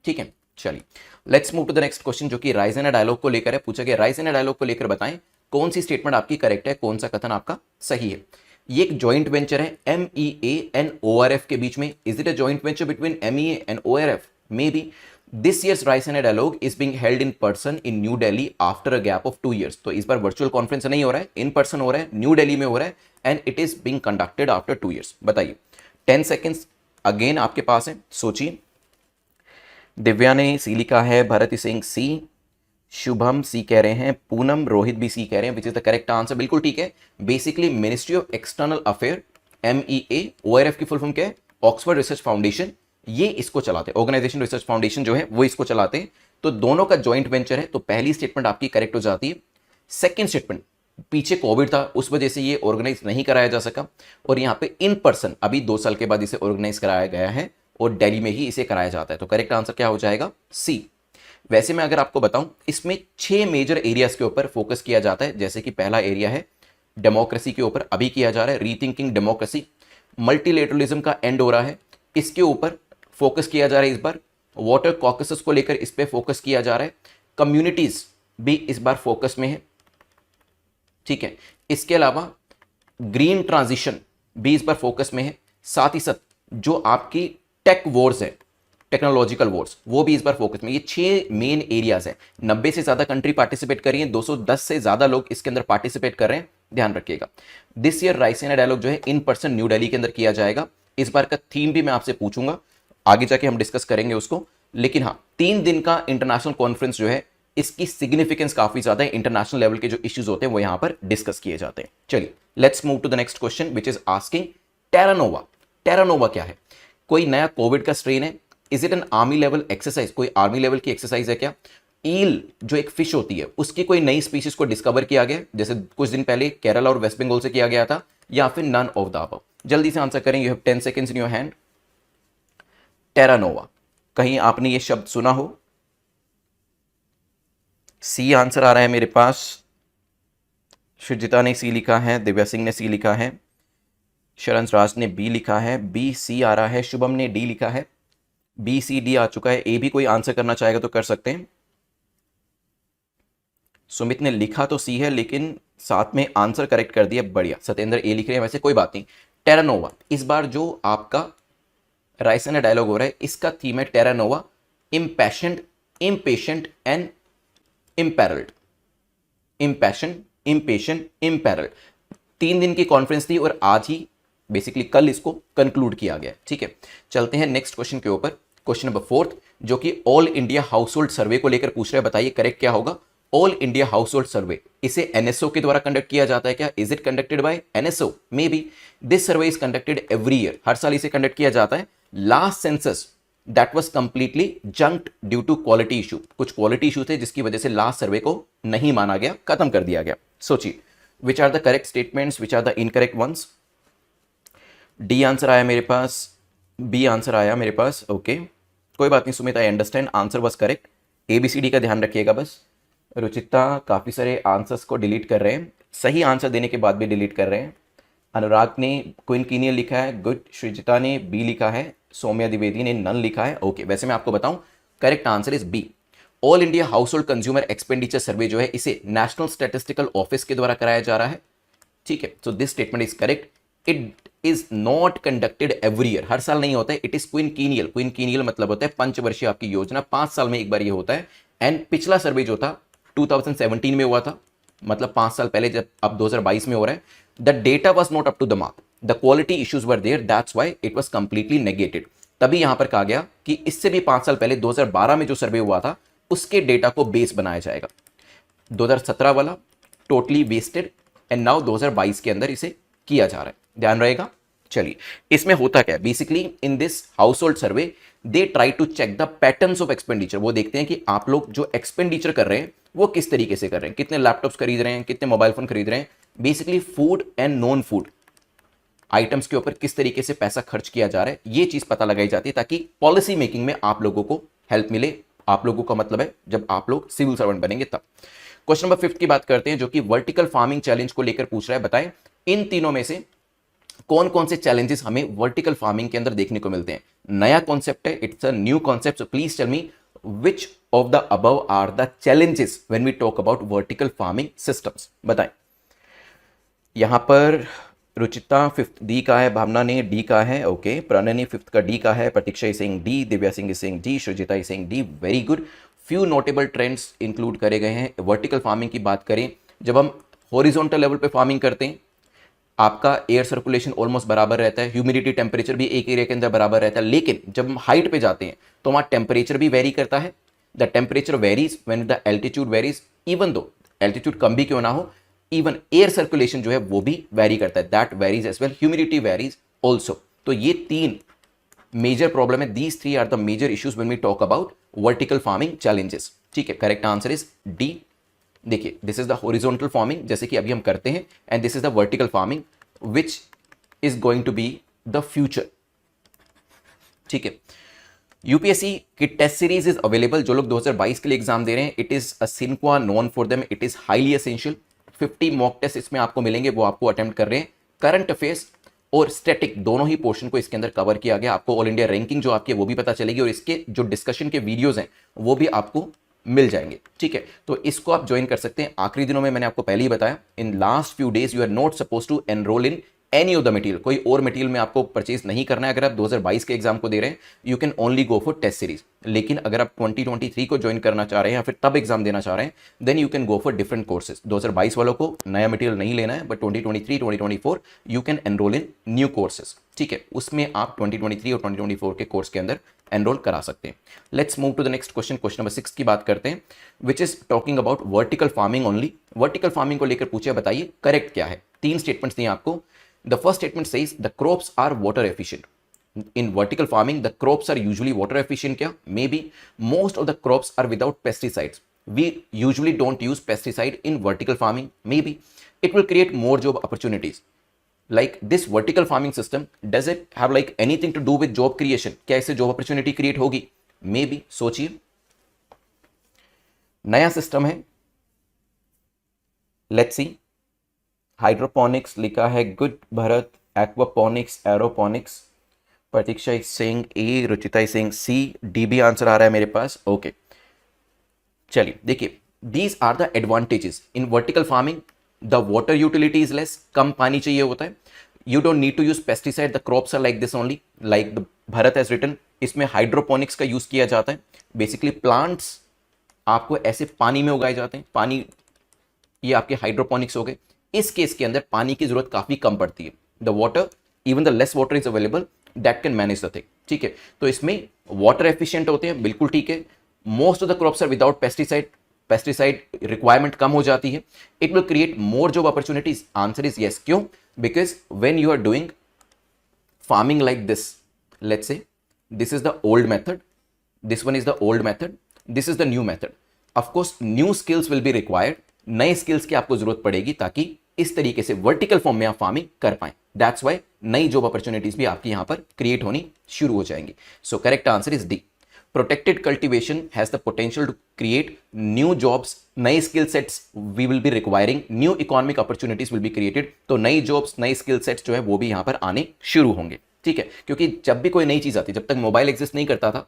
ठीक है, चलिए let's move to the next question, जो कि राइज एंड डायलॉग को लेकर है। पूछा गया राइज एंड डायलॉग को लेकर बताएं कौन सी स्टेटमेंट आपकी करेक्ट है, कौन सा कथन आपका सही है। ये एक जॉइंट वेंचर है MEA एंड ORF के बीच में। Is it a joint venture between MEA and ORF? Maybe. This year's Raisina dialogue is being held in person in New Delhi after a gap of 2 years। तो इस बार virtual conference नहीं हो रहा है, in person हो रहा है, न्यू दिल्ली में हो रहा है, and it is being conducted after 2 years। बताइए, 10 सेकेंड्स अगेन आपके पास है, सोचिए। दिव्या ने सी लिखा है, भरत सिंह सी, शुभम सी कह रहे हैं, पूनम रोहित भी सी कह रहे हैं, which is the correct answer. बिल्कुल ठीक है। Basically ministry of external affair MEA, ORF की फुल फॉर्म क्या है? ऑक्सफोर्ड रिसर्च फाउंडेशन, ये इसको चलाते हैं, ऑर्गेनाइजेशन रिसर्च फाउंडेशन जो है वो इसको चलाते हैं। तो दोनों का जॉइंट वेंचर है, तो पहली स्टेटमेंट आपकी करेक्ट हो जाती है। सेकेंड स्टेटमेंट, पीछे कोविड था उस वजह से ये ऑर्गेनाइज नहीं कराया जा सका, और यहाँ पे इन पर्सन अभी 2 साल के बाद इसे ऑर्गेनाइज कराया गया है और दिल्ली में ही इसे कराया जाता है। तो करेक्ट आंसर क्या हो जाएगा? सी। वैसे मैं अगर आपको बताऊं, इसमें 6 मेजर एरियाज के ऊपर फोकस किया जाता है। जैसे कि पहला एरिया है डेमोक्रेसी के ऊपर, अभी किया जा रहा है रीथिंकिंग डेमोक्रेसी। मल्टीलेटरलिज्म का एंड हो रहा है, इसके ऊपर फोकस किया जा रहा है इस बार। वाटर कॉकसेस को लेकर इस पे फोकस किया जा रहा है। कम्युनिटीज भी इस बार फोकस में है, ठीक है। इसके अलावा ग्रीन ट्रांजिशन भी इस बार फोकस में है। साथ ही साथ जो आपकी टेक वॉर्स है, टेक्नोलॉजिकल वॉर्स, वो भी इस बार फोकस में। ये 6 मेन एरियाज है। 90 से ज्यादा कंट्री पार्टिसिपेट कर रही है, 210 से ज्यादा लोग इसके अंदर पार्टिसिपेट कर रहे हैं, ध्यान रखिएगा। दिस ईयर राइसिना डायलॉग जो है इन पर्सन न्यू दिल्ली के अंदर किया जाएगा। इस बार का थीम भी मैं आपसे पूछूंगा, आगे जाके हम डिस्कस करेंगे उसको। लेकिन हाँ, 3 दिन का इंटरनेशनल कॉन्फ्रेंस जो है, इसकी सिग्निफिकेंस काफी ज्यादा है। इंटरनेशनल लेवल के जो इश्यूज होते हैं वो यहां पर डिस्कस किए जाते हैं। चलिए let's move to the next question which is asking Terranova. Terranova क्या है? कोई नया कोविड का स्ट्रेन है? Is it an army level exercise? कोई आर्मी लेवल की एक्सरसाइज है क्या? ईल जो एक फिश होती है, उसकी कोई नई स्पीशीज को डिस्कवर किया गया, जैसे कुछ दिन पहले केरला और वेस्ट बंगाल से किया गया था, या फिर नन ऑफ द अबव? जल्दी से आंसर करें, you have 10 seconds in your hand. Terranova, कहीं आपने ये शब्द सुना हो? सी आंसर आ रहा है मेरे पास। शुजिता ने सी लिखा है, दिव्या सिंह ने सी लिखा है, शरण राज ने बी लिखा है, बी सी आ रहा है, शुभम ने डी लिखा है, बी सी डी आ चुका है। ए भी कोई आंसर करना चाहेगा तो कर सकते हैं। सुमित ने लिखा तो सी है, लेकिन साथ में आंसर करेक्ट कर दिया, बढ़िया। सत्येंद्र ए लिख रहे हैं, वैसे कोई बात नहीं। टेरानोवा, इस बार जो आपका राइसिना डायलॉग हो रहा है, इसका थीम है टेरानोवा, इम्पैशंड, इम्पेशेंट एंड इम्पैरल्ड। इम्पैशन, इम्पेशेंट, इम्पैरल्ड। 3 दिन की कॉन्फ्रेंस थी और आज ही बेसिकली कल इसको कंक्लूड किया गया, ठीक है। चलते हैं नेक्स्ट क्वेश्चन के ऊपर, क्वेश्चन नंबर 4, जो कि all India household survey को लेकर पूछ रहे हैं। बताइए करेक्ट क्या होगा? All India household survey, इसे NSO के द्वारा कंडक्ट किया जाता है क्या? Is it conducted by NSO? Maybe. This survey is conducted every year, हर साल इसे कंडक्ट किया जाता है। Last census that was completely junked due to quality issue, कुछ क्वालिटी इशू थे जिसकी वजह से लास्ट सर्वे को नहीं माना गया, खत्म कर दिया गया। सोचिए which are the correct statements, which are the incorrect ones. D answer आया मेरे पास, बी आंसर आया मेरे पास, ओके कोई बात नहीं Sumit, I understand, answer was correct. ABCD का ध्यान रखिएगा बस। रुचिता काफ़ी सारे आंसर्स को डिलीट कर रहे हैं, सही आंसर देने के बाद भी डिलीट कर रहे हैं। अनुराग ने क्वीन कीनियल लिखा है, गुड। सृजिता ने बी लिखा है, सौम्या द्विवेदी ने नन लिखा है, ओके। वैसे मैं आपको बताऊं, correct answer is B. All India household consumer expenditure survey जो है, इसे नेशनल स्टैटिस्टिकल ऑफिस के द्वारा कराया जा रहा है, ठीक है। So this statement is correct. It is not conducted every year, हर साल नहीं होता है। It is quinquennial, quinquennial मतलब होता है पंचवर्षीय आपकी योजना, 5 साल में एक बार ये होता है। एंड पिछला सर्वे जो था 2017 में हुआ था, मतलब 5 साल पहले, जब अब 2022 में हो रहा है। The data was not up to the mark, the quality issues were there, that's why it was completely negated. तभी यहां पर कहा गया कि इससे भी 5 साल पहले 2012 में जो सर्वे हुआ था, उसके डेटा को बेस बनाया जाएगा। 2017 वाला टोटली वेस्टेड, एंड नाउ 2022 के अंदर इसे किया जा रहा है, ध्यान रहेगा। चलिए इसमें होता क्या है, basically in this household survey they try to check the patterns of expenditure. वो देखते हैं कि आप लोग जो एक्सपेंडिचर कर रहे हैं वो किस तरीके से कर रहे हैं, कितने लैपटॉप्स खरीद रहे हैं, कितने मोबाइल फोन खरीद रहे हैं, basically food and non food items के ऊपर किस तरीके से पैसा खर्च किया जा रहा है, ये चीज पता लगाई जाती है, ताकि पॉलिसी मेकिंग में आप लोगों को हेल्प मिले। आप लोगों का मतलब है जब आप लोग सिविल सर्वेंट बनेंगे तब। क्वेश्चन नंबर 5 की बात करते हैं, जो कि वर्टिकल फार्मिंग चैलेंज को लेकर पूछ रहा है। बताएं इन तीनों में से कौन कौन से चैलेंजेस हमें वर्टिकल फार्मिंग के अंदर देखने को मिलते हैं? नया कॉन्सेप्ट है, it's a new concept, so please tell me which of the above are the challenges when we talk about vertical farming systems, बताएं। यहां पर रुचिता फिफ्थ डी का है, भावना ने डी का है, ओके, प्रणय ने फिफ्थ का डी का है, Pratiksha is saying D, Divya Singh is saying D, Srijita is saying D, very good. Few notable trends include करे गए हैं। वर्टिकल फार्मिंग की बात करें, जब हम हॉरिजॉन्टल लेवल पे फार्मिंग करते हैं, आपका एयर सर्कुलेशन ऑलमोस्ट बराबर रहता है, ह्यूमिडिटी टेम्परेचर भी एक एरिया के अंदर बराबर रहता है, लेकिन जब हम हाइट पे जाते हैं तो वहां टेम्परेचर भी वेरी करता है। The temperature varies when the altitude varies, even though altitude कम भी क्यों ना हो, इवन एयर सर्कुलेशन जो है वो भी वेरी करता है, that varies as well, humidity varies also. तो ये तीन मेजर प्रॉब्लम है, these three are the major issues when we talk about vertical farming challenges. ठीक है, करेक्ट आंसर इज डी। देखिए, this is the horizontal farming जैसे कि अभी हम करते हैं, and this is the vertical farming which is going to be the future. ठीक है, यूपीएससी की टेस्ट सीरीज इज अवेलेबल, जो लोग 2022 के लिए एग्जाम दे रहे हैं, it is a sine qua non for them, it is highly essential. 50 mock test इसमें आपको मिलेंगे, वो आपको अटेम्प्ट कर रहे हैं। करंट अफेयर्स और स्टैटिक दोनों ही पोर्शन को इसके अंदर कवर किया गया। आपको ऑल इंडिया रैंकिंग जो आपकी है वो भी पता चलेगी, और इसके जो डिस्कशन के वीडियोज हैं वो भी आपको मिल जाएंगे। ठीक है, तो इसको आप ज्वाइन कर सकते हैं। आखिरी दिनों में मैंने आपको पहले ही बताया, in last few days you are not suppose to enroll in any of the material, कोई और मटेरियल में आपको परचेज नहीं करना है। अगर आप 2022 के एग्जाम को दे रहे हैं, you can only go for test series. लेकिन अगर आप 2023 को ज्वाइन करना चाह रहे हैं या फिर तब एग्जाम देना चाह रहे हैं, then you can go for different courses. 2022 वालों को नया मटेरियल नहीं लेना है, but 2023 2024 you can enrol in new courses. ठीक है, उसमें आप 2023 और 2024 के कोर्स के अंदर एनरोल करा सकते हैं। Let's move to the next question, question number 6 की बात करते हैं, which is talking about vertical farming only. Vertical farming को लेकर पूछे, बताइए करेक्ट क्या है। 3 स्टेटमेंट्स दिए आपको। The first statement says the crops are water efficient. In vertical farming, the crops are usually water efficient. क्या? Maybe most of the crops are without pesticides. We usually don't use pesticide in vertical farming. Maybe it will create more job opportunities. Like this vertical farming system, does it have like anything to do with job creation? क्या इससे job opportunity create होगी? Maybe. सोचिए, नया system है। Let's see. Hydroponics लिखा है, good Bharat. Aquaponics, aeroponics, Pratiksha is saying A, Ruchita is saying C, D भी answer आ रहा है मेरे पास। ओके, चलिए देखिए, these are the advantages in vertical farming. The water utility is less, कम पानी चाहिए होता है। You don't need to use pesticide, the crops are like this only, like the Bharat has written. इसमें हाइड्रोपोनिक्स का यूज किया जाता है। बेसिकली प्लांट्स आपको ऐसे पानी में उगाए जाते हैं, पानी, ये आपके हाइड्रोपोनिक्स हो गए। इस केस के अंदर पानी की जरूरत काफी कम पड़ती है। The water, even the less water is available, that can manage the thing. ठीक है, तो इसमें वाटर एफिशिएंट होते हैं, बिल्कुल ठीक है। Most of the crops are without pesticide, pesticide requirement कम हो जाती है। It will create more job opportunities. Answer is yes. क्यों? Because when you are doing farming like this, let's say this is the old method, this one is the old method, this is the new method. Of course new skills will be required, नए skills की आपको जरूरत पड़ेगी ताकि इस तरीके से vertical form में आप फार्मिंग कर पाएं। दैट्स वाई नई जॉब अपॉर्चुनिटीज भी आपकी यहां पर क्रिएट होनी शुरू हो जाएंगी। So correct answer is D. Protected cultivation has the potential to create new jobs, नए skill sets we will be requiring, new economic opportunities will be created. तो नई जॉब्स, नए स्किल सेट्स जो है वो भी यहां पर आने शुरू होंगे। ठीक है, क्योंकि जब भी कोई नई चीज आती है, जब तक मोबाइल एग्जिस्ट नहीं करता था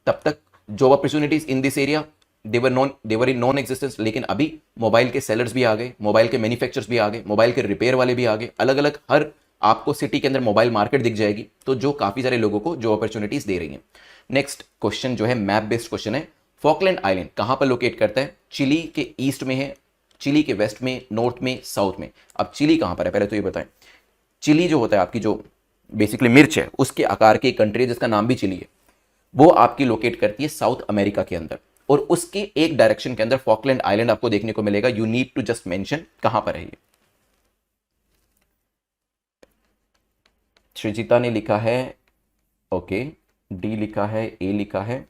तब तक job opportunities in this area they were in non existence. लेकिन अभी मोबाइल के सेलर्स भी आ गए, मोबाइल के मैन्युफैक्चरर्स भी आ गए, मोबाइल के रिपेयर वाले भी आ गए, अलग अलग हर आपको सिटी के अंदर मोबाइल मार्केट दिख जाएगी, तो जो काफी सारे लोगों को जो अपॉर्चुनिटीज दे रही हैं। नेक्स्ट क्वेश्चन जो है मैप बेस्ड क्वेश्चन है। फॉकलैंड आइलैंड कहां पर लोकेट करता है? चिली के ईस्ट में है, चिली के वेस्ट में, नॉर्थ में, साउथ में। अब चिली कहां पर है पहले तो ये बताएं। चिली जो होता है आपकी जो बेसिकली मिर्च है उसके आकार की कंट्री जिसका नाम भी चिली है, वो आपकी लोकेट करती है साउथ अमेरिका के अंदर, और उसके एक डायरेक्शन के अंदर फॉकलैंड आइलैंड आपको देखने को मिलेगा। You need to just mention कहां पर है ये। श्रीजिता ने लिखा है ओके, डी लिखा है, ए लिखा है,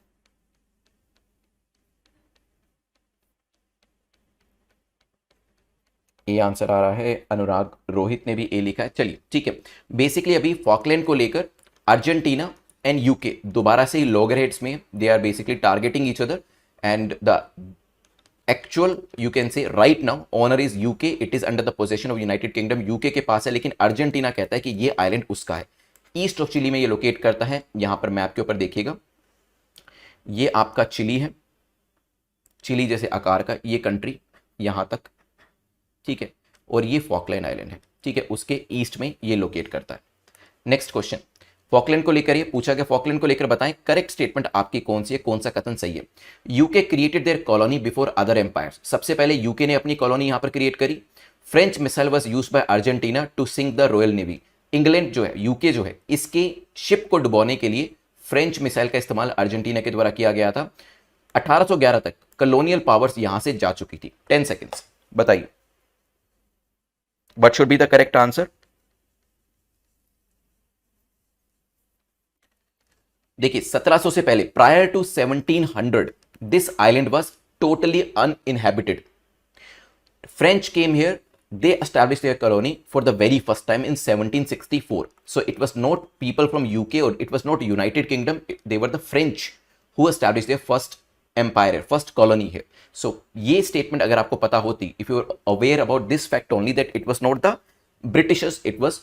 ए आंसर आ रहा है। अनुराग, रोहित ने भी ए लिखा है। चलिए ठीक है, बेसिकली अभी फॉकलैंड को लेकर अर्जेंटीना एंड यूके दोबारा से ही लॉगरहेड्स में they are basically targeting each other, and the actual you can say right now owner is UK, it is under the possession of United Kingdom, UK के पास है, लेकिन अर्जेंटीना कहता है कि ये आइलैंड उसका है। ईस्ट ऑफ चिली में ये लोकेट करता है, यहां पर मैप के ऊपर देखिएगा, ये आपका चिली है, चिली जैसे आकार का ये कंट्री यहां तक, ठीक है, और ये फॉकलैंड आइलैंड है, ठीक है, उसके ईस्ट में ये लोकेट करता है। नेक्स्ट क्वेश्चन, फॉकलैंड को लेकर ये पूछा गया, फॉकलैंड को लेकर बताएं करेक्ट स्टेटमेंट आपकी कौन सी है, कौन सा कथन सही है। UK created their colony before other empires, सबसे पहले यूके ने अपनी कॉलोनी यहां पर क्रिएट करी। French missile was used by Argentina to sink the Royal Navy, England जो है, यूके जो है, इसके शिप को डुबोने के लिए फ्रेंच मिसाइल का इस्तेमाल अर्जेंटीना के द्वारा किया गया था। 1811 तक कॉलोनियल पावर्स यहां से जा चुकी थी। 10 सेकेंड्स, बताइए what should be the correct answer. देखिए 1700 से पहले, prior to 1700, this island was totally uninhabited. French came here, they established their colony for the very first time in 1764. So it was not people from UK or it was not United Kingdom, they were the French who established their first empire, first colony here. So ये statement अगर आपको पता होती, if you are aware about this fact only that it was not the Britishers, it was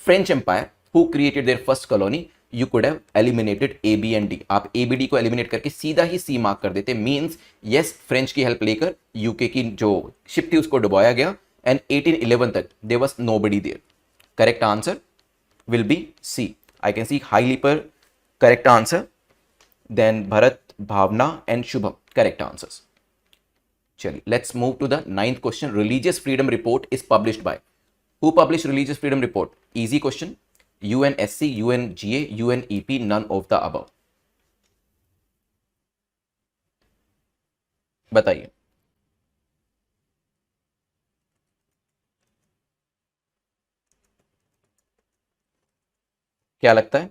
French Empire who created their first colony, you could have eliminated A, B and D. आप A, B, D को eliminate करके सीधा ही C mark कर देते, means yes French की help लेकर UK की जो शिप थी उसको डुबाया गया, and 1811 तक there was nobody there. Correct answer will be C. I can see High Leaper correct answer, then Bharat, Bhavna and Shubham correct answers. चलिए let's move to the 9th question. Religious Freedom Report is published by, who published Religious Freedom Report? Easy question. UNSC, UNGA, UNEP, none of the above. बताइए क्या लगता है।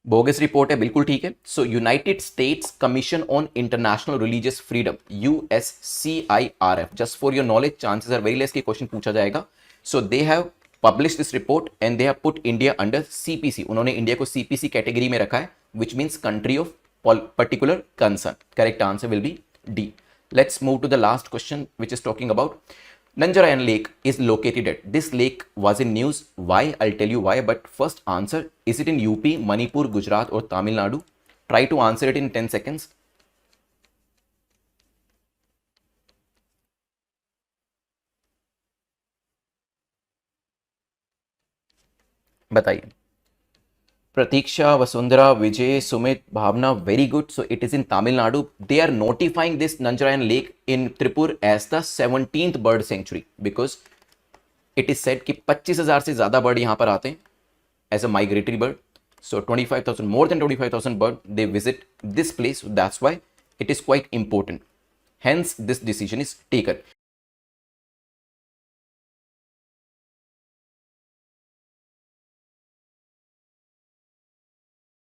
Bogus report है, बिल्कुल ठीक है। So United States Commission on International Religious Freedom, USCIRF, just for your knowledge, chances are very less कि question पूछा जाएगा। So they have publish this report and they have put India under CPC, उन्होंने India को CPC category में रखा है, which means country of particular concern. Correct answer will be D. Let's move to the last question, which is talking about Nanjarayan Lake is located at. This lake was in news. Why? I'll tell you why. But first answer, is it in UP, Manipur, Gujarat or Tamil Nadu? Try to answer it in 10 seconds. बताइए। Pratiksha, Vasundhara, Vijay, Sumit, Bhavna, very good. So it is in Tamil Nadu. They are notifying this Nanjarayan Lake in Tripur as the 17th bird sanctuary because it is said कि 25,000 से ज़्यादा bird यहाँ पर आते हैं as a migratory bird. So 25,000, more than 25,000 bird, they visit this place. That's why it is quite important. Hence this decision is taken.